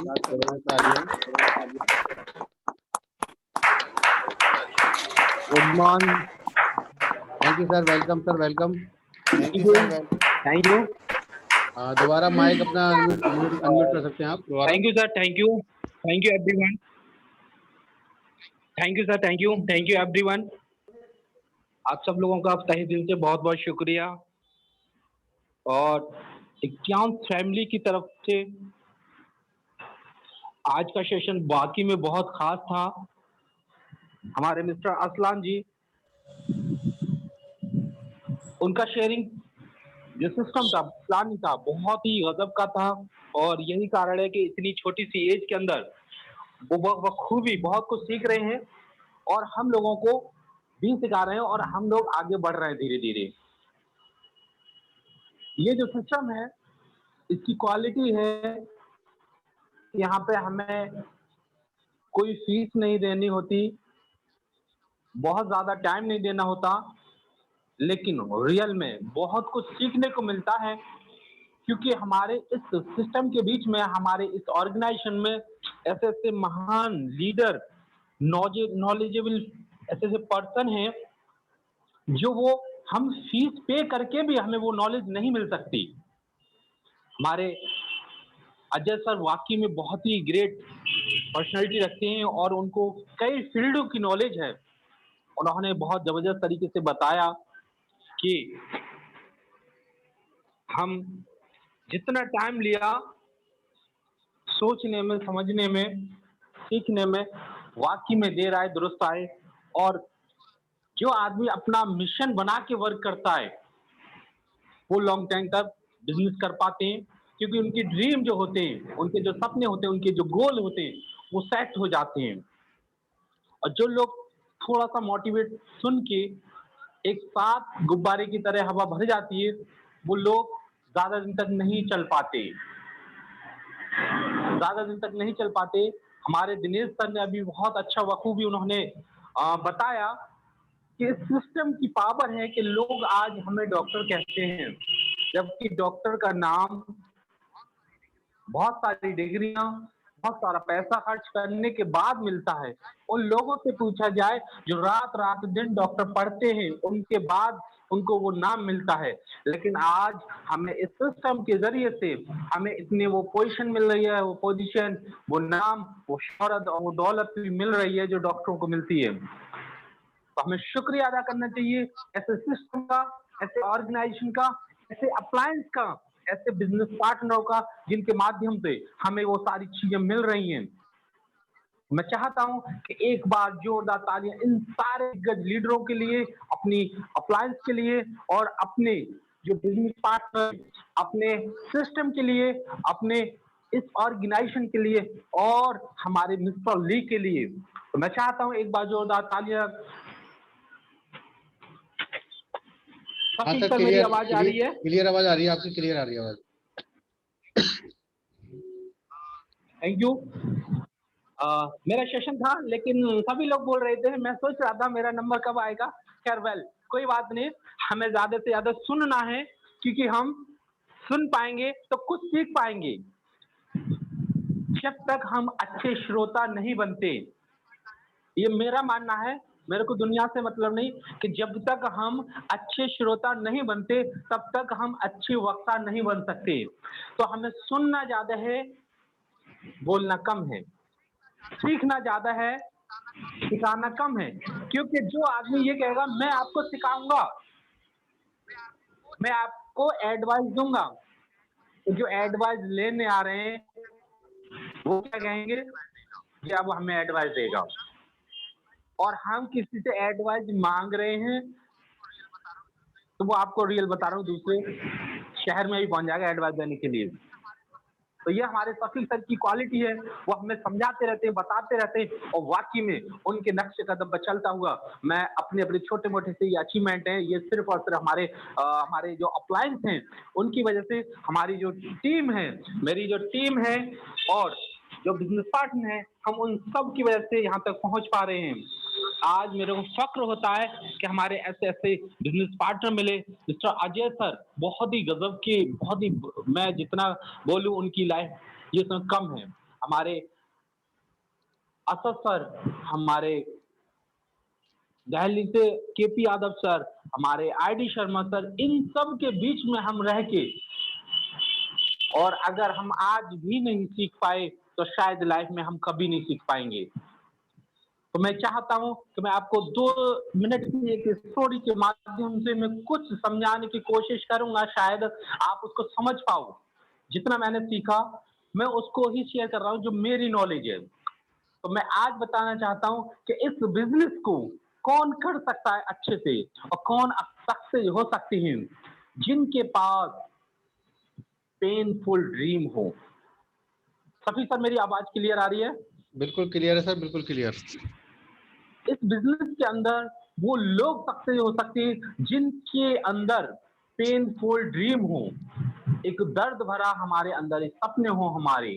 Good morning. Thank you sir, welcome sir, welcome. Thank you. दोबारा माइक अपना अनम्यूट कर सकते हैं आप दोबारा। Thank you sir, thank you everyone. Thank you sir, thank you everyone. आप सब लोगों का तहे दिल से बहुत बहुत शुक्रिया। और टियांस फैमिली की तरफ से आज का सेशन वाकई में बहुत खास था। हमारे मिस्टर असलान जी, उनका शेयरिंग जो सिस्टम था, प्लानिंग था, बहुत ही गजब का था। और यही कारण है कि इतनी छोटी सी एज के अंदर वो बखूबी बहुत कुछ सीख रहे हैं और हम लोगों को भी सिखा रहे हैं और हम लोग आगे बढ़ रहे हैं धीरे धीरे। ये जो सिस्टम है इसकी क्वालिटी है, यहाँ पे हमें कोई फीस नहीं देनी होती, बहुत ज्यादा टाइम नहीं देना होता, लेकिन रियल में बहुत कुछ सीखने को मिलता है, क्योंकि हमारे इस सिस्टम के बीच में, हमारे इस ऑर्गेनाइजेशन में ऐसे ऐसे महान लीडर, नॉलेजेबल ऐसे ऐसे पर्सन हैं जो वो हम फीस पे करके भी हमें वो नॉलेज नहीं मिल सकती। हमारे अजय सर वाकई में बहुत ही ग्रेट पर्सनालिटी रखते हैं और उनको कई फील्डों की नॉलेज है। उन्होंने बहुत जबरदस्त तरीके से बताया कि हम जितना टाइम लिया सोचने में, समझने में, सीखने में, वाकई में देर आए दुरुस्त आए। और जो आदमी अपना मिशन बना के वर्क करता है वो लॉन्ग टाइम तक बिजनेस कर पाते हैं, क्योंकि उनकी ड्रीम जो होते हैं, उनके जो सपने होते हैं, उनके जो गोल होते हैं वो सेट हो जाते हैं। और जो लोग थोड़ा सा मोटिवेट सुन के एक साथ गुब्बारे की तरह हवा भर जाती है, वो लोग ज्यादा दिन तक नहीं चल पाते, ज्यादा दिन तक नहीं चल पाते। हमारे दिनेश सर ने अभी बहुत अच्छा बखूबी उन्होंने बताया कि इस सिस्टम की पावर है कि लोग आज हमें डॉक्टर कहते हैं, जबकि डॉक्टर का नाम बहुत सारी डिग्रियां, बहुत सारा पैसा खर्च करने के बाद मिलता है। उन लोगों से पूछा जाए जो रात रात दिन डॉक्टर पढ़ते हैं, उनके बाद उनको वो नाम मिलता है। लेकिन आज हमें इस सिस्टम के जरिए से हमें इतनी वो पोजीशन मिल रही है, वो पोजीशन, वो नाम, वो शोहरत और वो दौलत भी मिल रही है जो डॉक्टरों को मिलती है। तो हमें शुक्रिया अदा करना चाहिए ऐसे सिस्टम का, ऐसे ऑर्गेनाइजेशन का, ऐसे अप्लायंस का, ऐसे बिजनेस पार्टनरों का, जिनके माध्यम से हमें वो सारी चीजें मिल रही हैं। मैं चाहता हूं कि एक बार जोरदार तालियां इन सारे दिग्गज लीडरों के लिए, अपनी अप्लायंस के लिए और अपने जो बिजनेस पार्टनर, अपने सिस्टम के लिए, अपने इस ऑर्गेनाइजेशन के लिए और हमारे मिस्टर ली के लिए। तो मैं चाहता हूं एक बार जोरदार तालियां। हाँ सर, मेरी आवाज आ रही है? क्लियर आवाज आ रही है आपकी, क्लियर आ रही है आवाज। Thank you. मेरा सेशन था लेकिन सभी लोग बोल रहे थे, मैं सोच रहा था मेरा नंबर कब आएगा। खैर वेल, कोई बात नहीं, हमें ज्यादा से ज्यादा सुनना है, क्योंकि हम सुन पाएंगे तो कुछ सीख पाएंगे। जब तक हम अच्छे श्रोता नहीं बनते, ये मेरा मानना है, मेरे को दुनिया से मतलब नहीं, कि जब तक हम अच्छे श्रोता नहीं बनते तब तक हम अच्छे वक्ता नहीं बन सकते। तो हमें सुनना ज्यादा है, बोलना कम है, सीखना ज्यादा है, सिखाना कम है। क्योंकि जो आदमी ये कहेगा मैं आपको सिखाऊंगा, मैं आपको एडवाइस दूंगा, तो जो एडवाइस लेने आ रहे हैं वो क्या कहेंगे कि अब हमें एडवाइस देगा। और हम किसी से एडवाइस मांग रहे हैं तो वो आपको रियल बता रहा हूँ, दूसरे शहर में भी पहुंच जाएगा एडवाइस देने के लिए। तो ये हमारे सफील सर की क्वालिटी है, वो हमें समझाते रहते हैं, बताते रहते हैं, और वाकई में उनके नक्शे कदम पर चलता हुआ मैं अपने अपने छोटे मोटे से ये अचीवमेंट है, ये सिर्फ और सिर्फ हमारे जो अप्लायंस हैं उनकी वजह से, हमारी जो टीम है, मेरी जो टीम है और जो बिजनेस पार्टनर है, हम उन सब की वजह से यहाँ तक पहुंच पा रहे हैं। आज मेरे को फक्र होता है कि हमारे ऐसे ऐसे बिजनेस पार्टनर मिले। मिस्टर अजय सर बहुत ही गजब के, बहुत ही, मैं जितना बोलूं उनकी लाइफ ये तो कम है। हमारे असद सर, हमारे दिल्ली से केपी यादव सर, हमारे आईडी शर्मा सर, इन सब के बीच में हम रह के, और अगर हम आज भी नहीं सीख पाए तो शायद लाइफ में हम कभी नहीं सीख पाएंगे। तो मैं चाहता हूं कि मैं आपको 2 मिनट की एक स्टोरी के माध्यम से मैं कुछ समझाने की कोशिश करूंगा, शायद आप उसको समझ पाओ। जितना मैंने सीखा मैं उसको ही शेयर कर रहा हूं, जो मेरी नॉलेज है। तो मैं आज बताना चाहता हूं कि इस बिजनेस को कौन कर सकता है अच्छे से, और कौन सक्सेस हो सकते हैं जिनके पास पेनफुल ड्रीम हो। सफी सर मेरी आवाज क्लियर आ रही है? बिल्कुल क्लियर है सर, बिल्कुल क्लियर। इस बिजनेस के अंदर वो लोग सक्सेस हो सकते हैं जिनके अंदर पेनफुल ड्रीम हो, एक दर्द भरा हमारे अंदर एक सपने हो हमारे।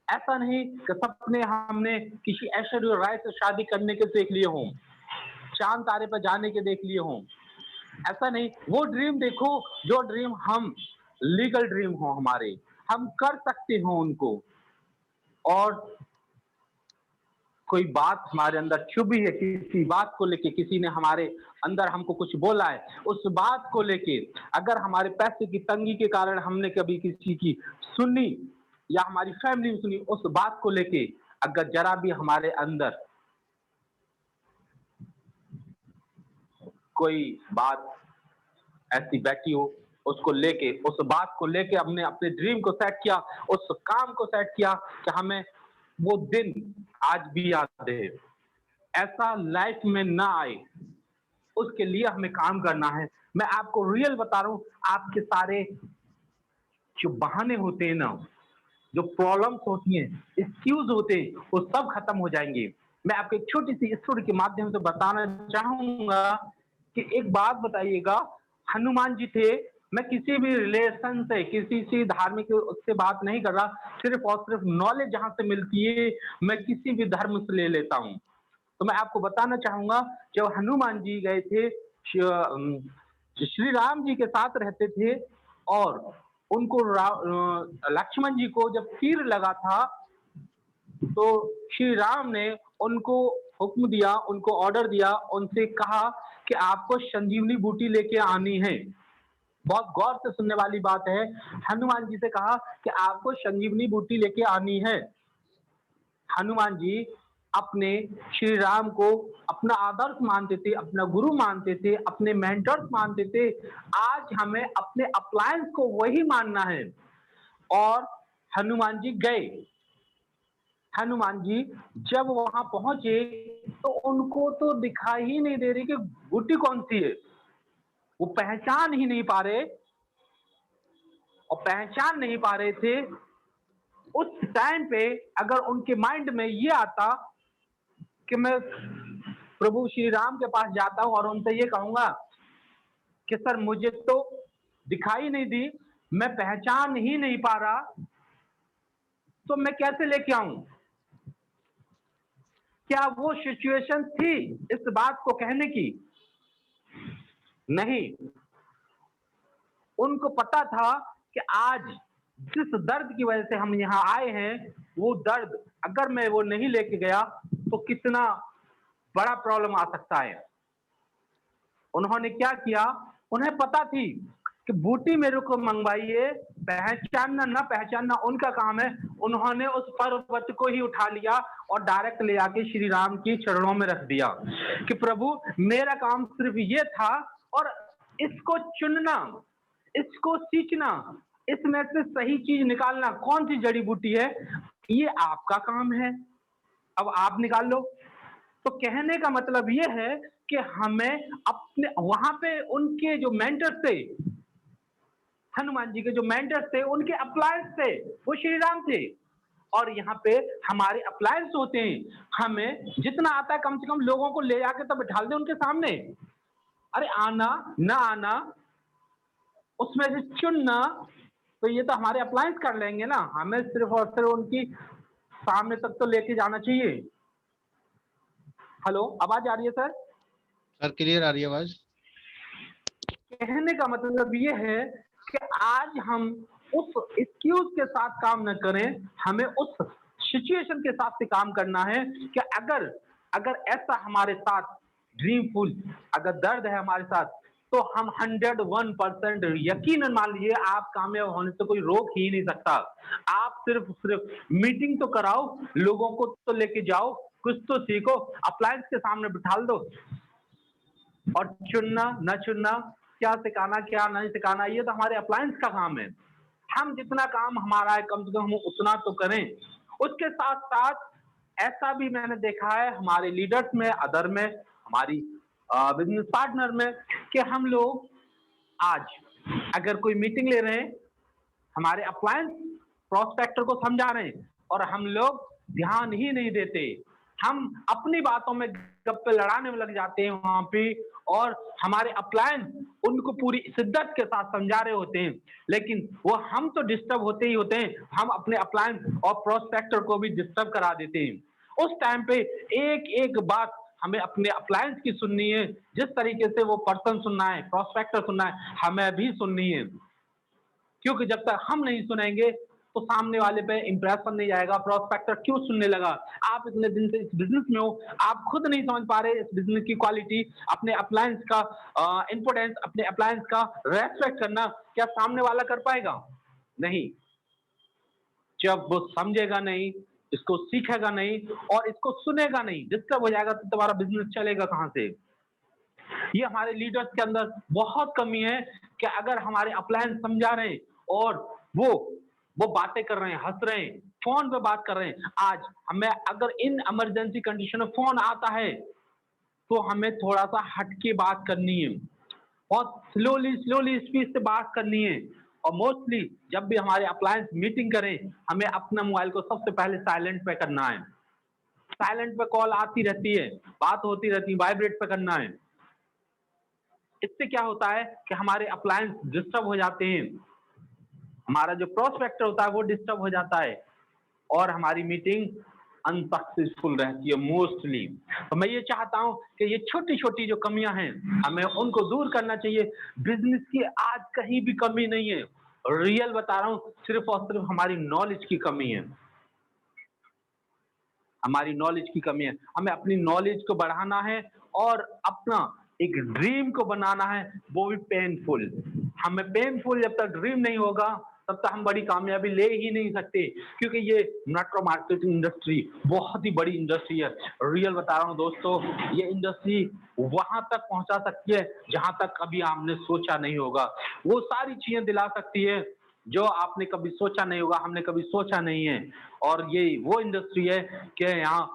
ऐसा नहीं कि सपने हमने किसी ऐश्वर्य राय से शादी करने के देख लिए हों, चांद तारे पर जाने के देख लिए हों। ऐसा नहीं, वो ड्रीम देखो जो ड्रीम हम लीगल ड्रीम हो हमारे, हम कर सकते हो उनको। और कोई बात हमारे अंदर छुपी है, किसी बात को लेके किसी ने हमारे अंदर हमको कुछ बोला है, उस बात को लेके अगर हमारे पैसे की तंगी के कारण हमने कभी किसी की सुनी या हमारी फैमिली ने सुनी, उस बात को लेके अगर जरा भी हमारे अंदर कोई बात ऐसी बैठी हो, उसको लेके, उस बात को लेके हमने अपने ड्रीम को सेट किया, उस काम को सेट किया कि हमें वो दिन आज भी याद है, ऐसा लाइफ में ना आए, उसके लिए हमें काम करना है। मैं आपको रियल बता रहा हूं, आपके सारे जो बहाने होते हैं ना, जो प्रॉब्लम्स होती हैं, एक्सक्यूज होते हैं, वो सब खत्म हो जाएंगे। मैं आपको एक छोटी सी स्टोरी के माध्यम से बताना चाहूंगा कि एक बात बताइएगा, हनुमान जी थे, मैं किसी भी रिलेशन से, किसी से धार्मिक उससे बात नहीं कर रहा, सिर्फ और सिर्फ नॉलेज जहां से मिलती है मैं किसी भी धर्म से ले लेता हूं। तो मैं आपको बताना चाहूंगा, जब हनुमान जी गए थे, श्री राम जी के साथ रहते थे और उनको लक्ष्मण जी को जब तीर लगा था तो श्री राम ने उनको हुक्म दिया, उनको ऑर्डर दिया, उनसे कहा कि आपको संजीवनी बूटी लेके आनी है। बहुत गौर से सुनने वाली बात है। हनुमान जी से कहा कि आपको संजीवनी बूटी लेके आनी है। हनुमान जी अपने श्री राम को अपना आदर्श मानते थे, अपना गुरु मानते थे, अपने मेंटर्स मानते थे। आज हमें अपने अप्लायंस को वही मानना है। और हनुमान जी गए। हनुमान जी जब वहां पहुंचे तो उनको तो दिखाई ही नहीं दे रही कि बूटी कौन सी है, वो पहचान ही नहीं पा रहे। और पहचान नहीं पा रहे थे उस टाइम पे, अगर उनके माइंड में ये आता कि मैं प्रभु श्री राम के पास जाता हूं और उनसे ये कहूंगा कि सर मुझे तो दिखाई नहीं दी, मैं पहचान ही नहीं पा रहा, तो मैं कैसे लेके आऊं? क्या वो सिचुएशन थी इस बात को कहने की? नहीं। उनको पता था कि आज जिस दर्द की वजह से हम यहाँ आए हैं, वो दर्द अगर मैं वो नहीं लेके गया तो कितना बड़ा प्रॉब्लम आ सकता है। उन्होंने क्या किया, उन्हें पता थी कि बूटी मेरे को मंगवाइए, पहचानना ना पहचानना उनका काम है। उन्होंने उस पर्वत को ही उठा लिया और डायरेक्ट ले आके श्री राम के चरणों में रख दिया कि प्रभु मेरा काम सिर्फ ये था, और इसको चुनना, इसको सींचना, इसमें से सही चीज निकालना, कौन सी जड़ी बूटी है, ये आपका काम है, अब आप निकाल लो। तो कहने का मतलब ये है कि हमें अपने वहां पे उनके जो मेंटर्स थे, हनुमान जी के जो मेंटर्स थे, उनके अप्लायंस थे, वो श्री राम थे। और यहाँ पे हमारे अप्लायंस होते हैं, हमें जितना आता है कम से कम लोगों को ले जाके तो बिठा दे उनके सामने। अरे आना ना आना, उसमें से चुनना, तो ये तो हमारे अप्लायंस कर लेंगे ना, हमें सिर्फ और सिर्फ उनकी सामने तक तो लेके जाना चाहिए। हेलो, आवाज आ रही है सर? सर क्लियर आ रही है आवाज? कहने का मतलब ये है कि आज हम उस एक्सक्यूज के साथ काम न करें, हमें उस सिचुएशन के साथ से काम करना है कि अगर ऐसा हमारे साथ ड्रीमफुल अगर दर्द है हमारे साथ, तो हम 101% यकीनन मान लीजिए आप कामयाब होने से कोई रोक ही नहीं सकता। आप सिर्फ मीटिंग तो कराओ, लोगों को तो लेके जाओ, कुछ तो सीखो, अप्लायंस के सामने बिठा दो, और चुनना न चुनना, क्या सिखाना क्या नहीं सिखाना, ये तो हमारे अप्लायंस का काम है। हम जितना काम हमारा है कम से कम हम उतना तो करें। उसके साथ साथ ऐसा भी मैंने देखा है हमारे लीडर्स में, अदर में, हमारी बिजनेस पार्टनर में, कि हम लोग आज अगर कोई मीटिंग ले रहे हैं, हमारे अप्लायंस प्रोस्पेक्टर को समझा रहे हैं और हम लोग ध्यान ही नहीं देते, हम अपनी बातों में गप्पे लड़ाने में लग जाते हैं वहां पे, और हमारे अप्लायंस उनको पूरी शिद्दत के साथ समझा रहे होते हैं, लेकिन वो हम तो डिस्टर्ब होते ही होते हैं, हम अपने अप्लायंस और प्रोस्पेक्टर को भी डिस्टर्ब करा देते हैं। उस टाइम पे एक एक बात हमें अपने अप्लायंस की सुननी है, जिस तरीके से वो पर्सन सुनना है, प्रोस्पेक्टर सुनना है, हमें भी सुननी है, क्योंकि जब तक हम नहीं सुनेंगे तो सामने वाले पे इंप्रेशन नहीं जाएगा, प्रोस्पेक्टर क्यों सुनने लगा। आप इतने दिन से इस बिजनेस में हो, आप खुद नहीं समझ पा रहे इस बिजनेस की क्वालिटी, अपने अप्लायंस का इंपोर्टेंस, अपने अप्लायंस का रेस्पेक्ट करना, क्या सामने वाला कर पाएगा? नहीं। जब वो समझेगा नहीं, इसको सीखेगा नहीं और इसको सुनेगा नहीं, डिस्टर्ब हो जाएगा, तो तुम्हारा बिजनेस चलेगा कहां से? ये हमारे लीडर्स के अंदर बहुत कमी है कि अगर हमारे अप्लायंस समझा रहे हैं और वो बातें कर रहे हैं, हंस रहे हैं, फोन पे बात कर रहे हैं। आज हमें अगर इन इमरजेंसी कंडीशन में फोन आता है तो हमें थोड़ा सा हट के बात करनी है, बहुत स्लोली स्लोली स्पीड से बात करनी है, और मोस्टली जब भी हमारे अप्लायंस मीटिंग करें, हमें अपना मोबाइल को सबसे पहले साइलेंट पे करना है। साइलेंट पे कॉल आती रहती है, बात होती रहती है, वाइब्रेट पे करना है। इससे क्या होता है कि हमारे अप्लायंस डिस्टर्ब हो जाते हैं, हमारा जो प्रोस्पेक्टर होता है वो डिस्टर्ब हो जाता है, और हमारी मीटिंग अनसक्सेसफुल रहती है मोस्टली। तो मैं ये चाहता हूं कि ये छोटी छोटी जो कमियां हैं हमें उनको दूर करना चाहिए। बिजनेस की आज कहीं भी कमी नहीं है, रियल बता रहा हूं, सिर्फ और सिर्फ हमारी नॉलेज की कमी है, हमारी नॉलेज की कमी है। हमें अपनी नॉलेज को बढ़ाना है और अपना एक ड्रीम को बनाना है, वो भी पेनफुल। हमें पेनफुल जब तक ड्रीम नहीं होगा तब तक हम बड़ी कामयाबी ले ही नहीं सकते, क्योंकि ये मेट्रो मार्केटिंग इंडस्ट्री बहुत ही बड़ी इंडस्ट्री है। रियल बता रहा हूँ दोस्तों, ये इंडस्ट्री वहां तक पहुंचा सकती है जहां तक कभी आपने सोचा नहीं होगा। वो सारी चीजें दिला सकती है जो आपने कभी सोचा नहीं होगा, हमने कभी सोचा नहीं है। और ये वो इंडस्ट्री है कि यहाँ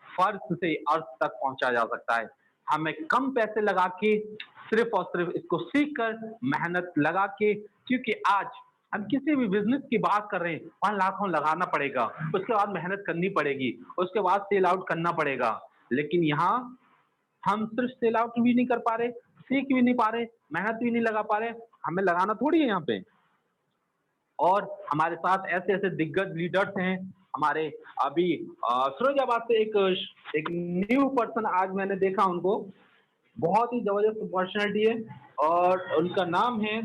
फर्श से अर्थ तक पहुंचा जा सकता है। हमें कम पैसे लगा के सिर्फ और सिर्फ इसको सीख कर मेहनत लगा के, क्योंकि आज हम किसी भी बिजनेस की बात कर रहे हैं वहां लाखों लगाना पड़ेगा, उसके बाद मेहनत करनी पड़ेगी, उसके बाद सेल आउट करना पड़ेगा। लेकिन यहाँ हम सिर्फ सेल आउट भी नहीं कर पा रहे, सीख भी नहीं पा रहे, मेहनत भी नहीं लगा पा रहे, हमें लगाना थोड़ी है यहाँ पे। और हमारे साथ ऐसे ऐसे दिग्गज लीडर्स हैं हमारे। अभी फिरोजाबाद से एक न्यू पर्सन आज मैंने देखा उनको, बहुत ही जबरदस्त पर्सनैलिटी है, और उनका नाम है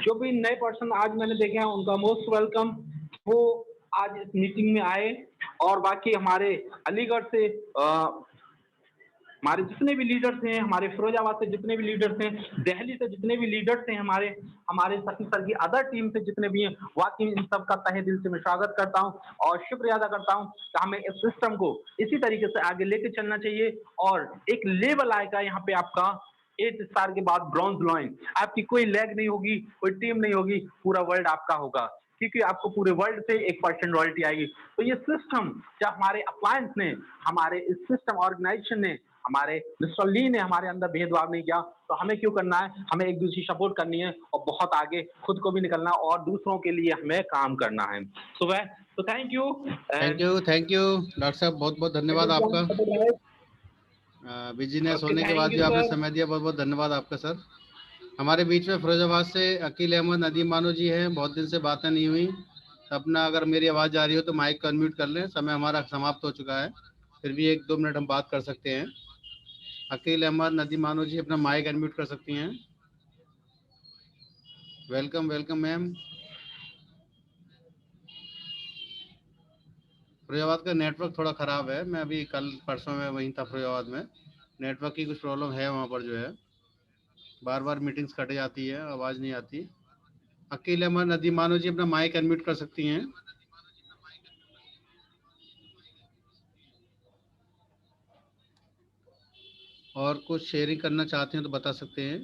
जो भी नए पर्सन आज मैंने देखे हैं उनका मोस्ट वेलकम। वो आज इस मीटिंग में आए, और बाकी हमारे अलीगढ़ से हमारे जितने भी लीडर्स हैं, हमारे फिरोजाबाद से जितने भी लीडर्स हैं, दिल्ली से जितने भी लीडर्स हैं, हमारे हमारे सखी सर की अदर टीम से जितने भी हैं, वाकई इन सब का तहे दिल से मैं स्वागत करता हूं और शुक्रिया अदा करता हूं कि हमें इस सिस्टम को इसी तरीके से आगे लेके चलना चाहिए। और एक लेवल आएगा यहाँ पे आपका 8 स्टार के बाद ब्रॉन्ज लाइन, आपकी कोई लैग नहीं होगी, कोई टीम नहीं होगी, पूरा वर्ल्ड आपका होगा, क्योंकि आपको पूरे वर्ल्ड से 1% रॉयल्टी आएगी। तो ये सिस्टम जब हमारे अप्लायंस ने, हमारे इस सिस्टम ऑर्गेनाइजेशन ने, हमारे मिस्टर ली ने हमारे अंदर भेदभाव नहीं किया, तो हमें क्यों करना है? हमें एक दूसरी सपोर्ट करनी है और बहुत आगे खुद को भी निकलना और दूसरों के लिए हमें काम करना है। सुबह तो थैंक यू डॉक्टर साहब, बहुत बहुत धन्यवाद आपका। बिजीनेस होने के बाद भी आपने समय दिया, बहुत बहुत धन्यवाद आपका सर। हमारे बीच में फिरोजाबाद से अकील अहमद नदीम मानो जी हैं, बहुत दिन से बातें नहीं हुई। अपना अगर मेरी आवाज़ आ रही हो तो माइक को अनम्यूट कर लें, समय हमारा समाप्त हो चुका है, फिर भी 1-2 मिनट हम बात कर सकते हैं। अकील अहमद नदीम मानो जी अपना माइक अनम्यूट कर सकती हैं। Welcome welcome ma'am. फिरोजाबाद का नेटवर्क थोड़ा ख़राब है, मैं अभी कल परसों में वहीं था फिरोजाबाद में, नेटवर्क की कुछ प्रॉब्लम है वहाँ पर, जो है बार बार मीटिंग्स कट जाती है, आवाज़ नहीं आती। अकील अहमद नदीम मानो जी अपना माइक अनम्यूट कर सकती हैं। और कुछ शेयरिंग करना चाहते हैं तो बता सकते हैं।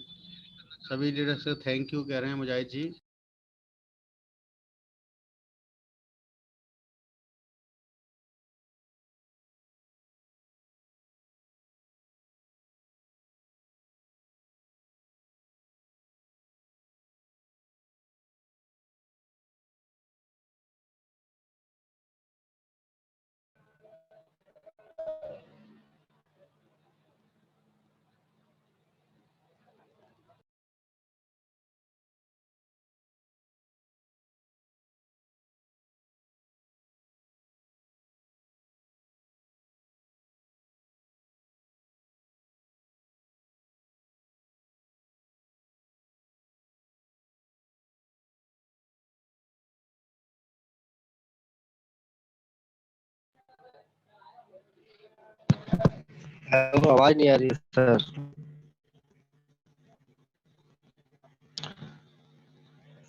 सभी लीडर्स से थैंक यू कह रहे हैं मुजाहिद जी। आवाज नहीं आ रही है सर।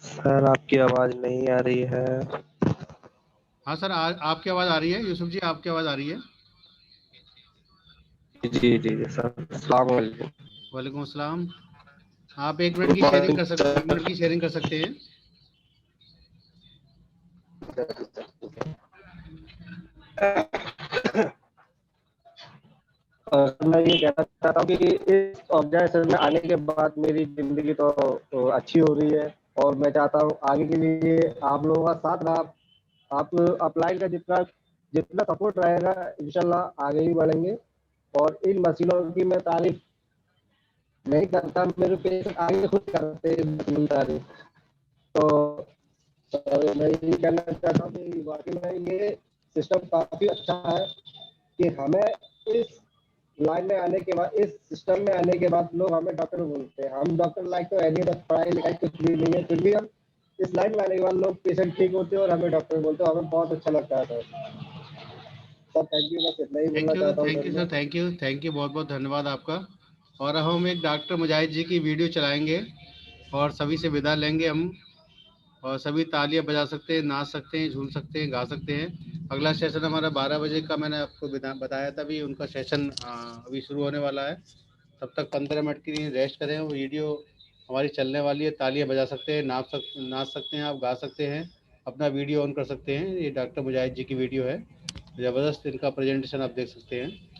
सर आपकी आवाज नहीं आ रही है। हाँ सर, आपकी आवाज़ आ रही है यूसुफ जी, आपकी आवाज़ आ रही है। जी जी जी सर, अस्सलाम वालेकुम। वालेकुम अस्सलाम। आप 1 मिनट की शेयरिंग कर सकते 1 मिनट की शेयरिंग कर सकते हैं। मैं ये कहना चाहता हूँ कि इस ऑर्गेनाइजेशन में आने के बाद मेरी जिंदगी तो अच्छी हो रही है, और मैं चाहता हूँ आगे के लिए आप लोगों का साथ रहा। आप अपलाइन का जितना जितना सपोर्ट रहेगा, इंशाल्लाह आगे ही बढ़ेंगे। और इन मशीनों की मैं तारीफ नहीं करता, मेरे पेशेंट आगे खुद करते हैं इन मशीनों की तारीफ। तो मैं ये कहना चाहता हूँ कि वाकई में ये सिस्टम काफी अच्छा है कि हमें इस लाइन में आने के बाद, इस सिस्टम में आने के बाद लोग हमें डॉक्टर बोलते हैं। हम डॉक्टर लाइक तो है नहीं, बस पढ़ाई लिखाई कुछ भी नहीं है, फिर भी हम इस लाइन में आने के बाद लोग पेशेंट ठीक होते हैं और हमें डॉक्टर बोलते हैं, हमें बहुत अच्छा लगता है सर। थैंक यू, बस इतना ही बोलना चाहता हूँ thank you sir, thank you, बहुत बहुत धन्यवाद आपका। और अब हम एक डॉक्टर मुजाहिद जी की वीडियो चलाएंगे और सभी से विदा लेंगे हम। और सभी तालियां बजा सकते हैं, नाच सकते हैं, झूम सकते हैं, गा सकते हैं। अगला सेशन हमारा 12 बजे का मैंने आपको बताया था भी, उनका सेशन अभी शुरू होने वाला है। तब तक 15 मिनट के लिए रेस्ट करें। वो वीडियो हमारी चलने वाली है, तालियां बजा सकते हैं, नाच सकते हैं, आप गा सकते हैं, अपना वीडियो ऑन कर सकते हैं। ये डॉक्टर मुजाहिद जी की वीडियो है, ज़बरदस्त इनका प्रेजेंटेशन आप देख सकते हैं।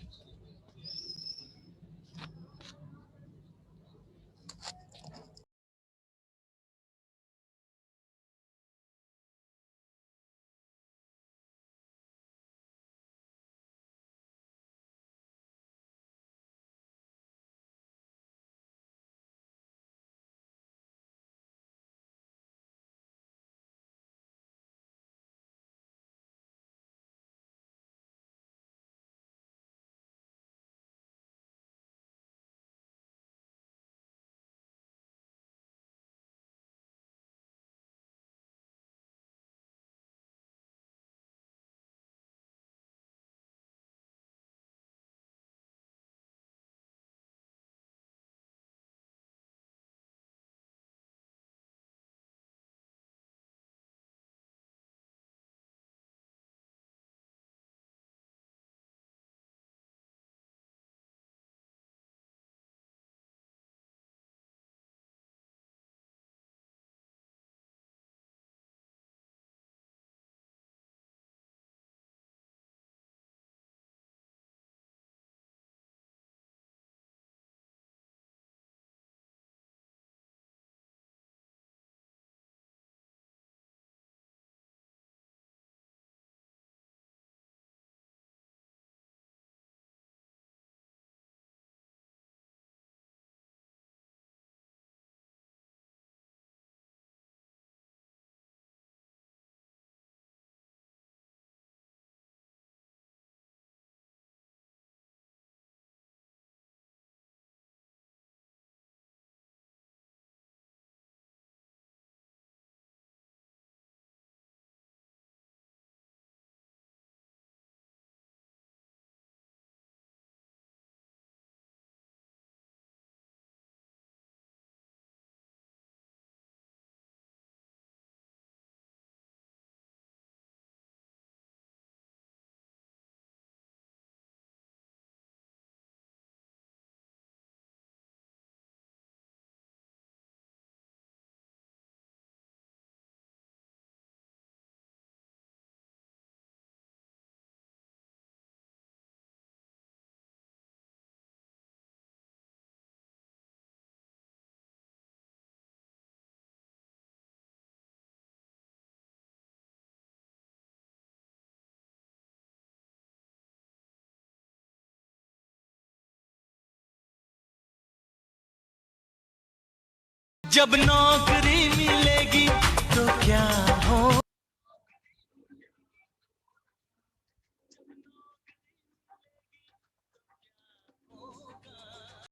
जब नौकरी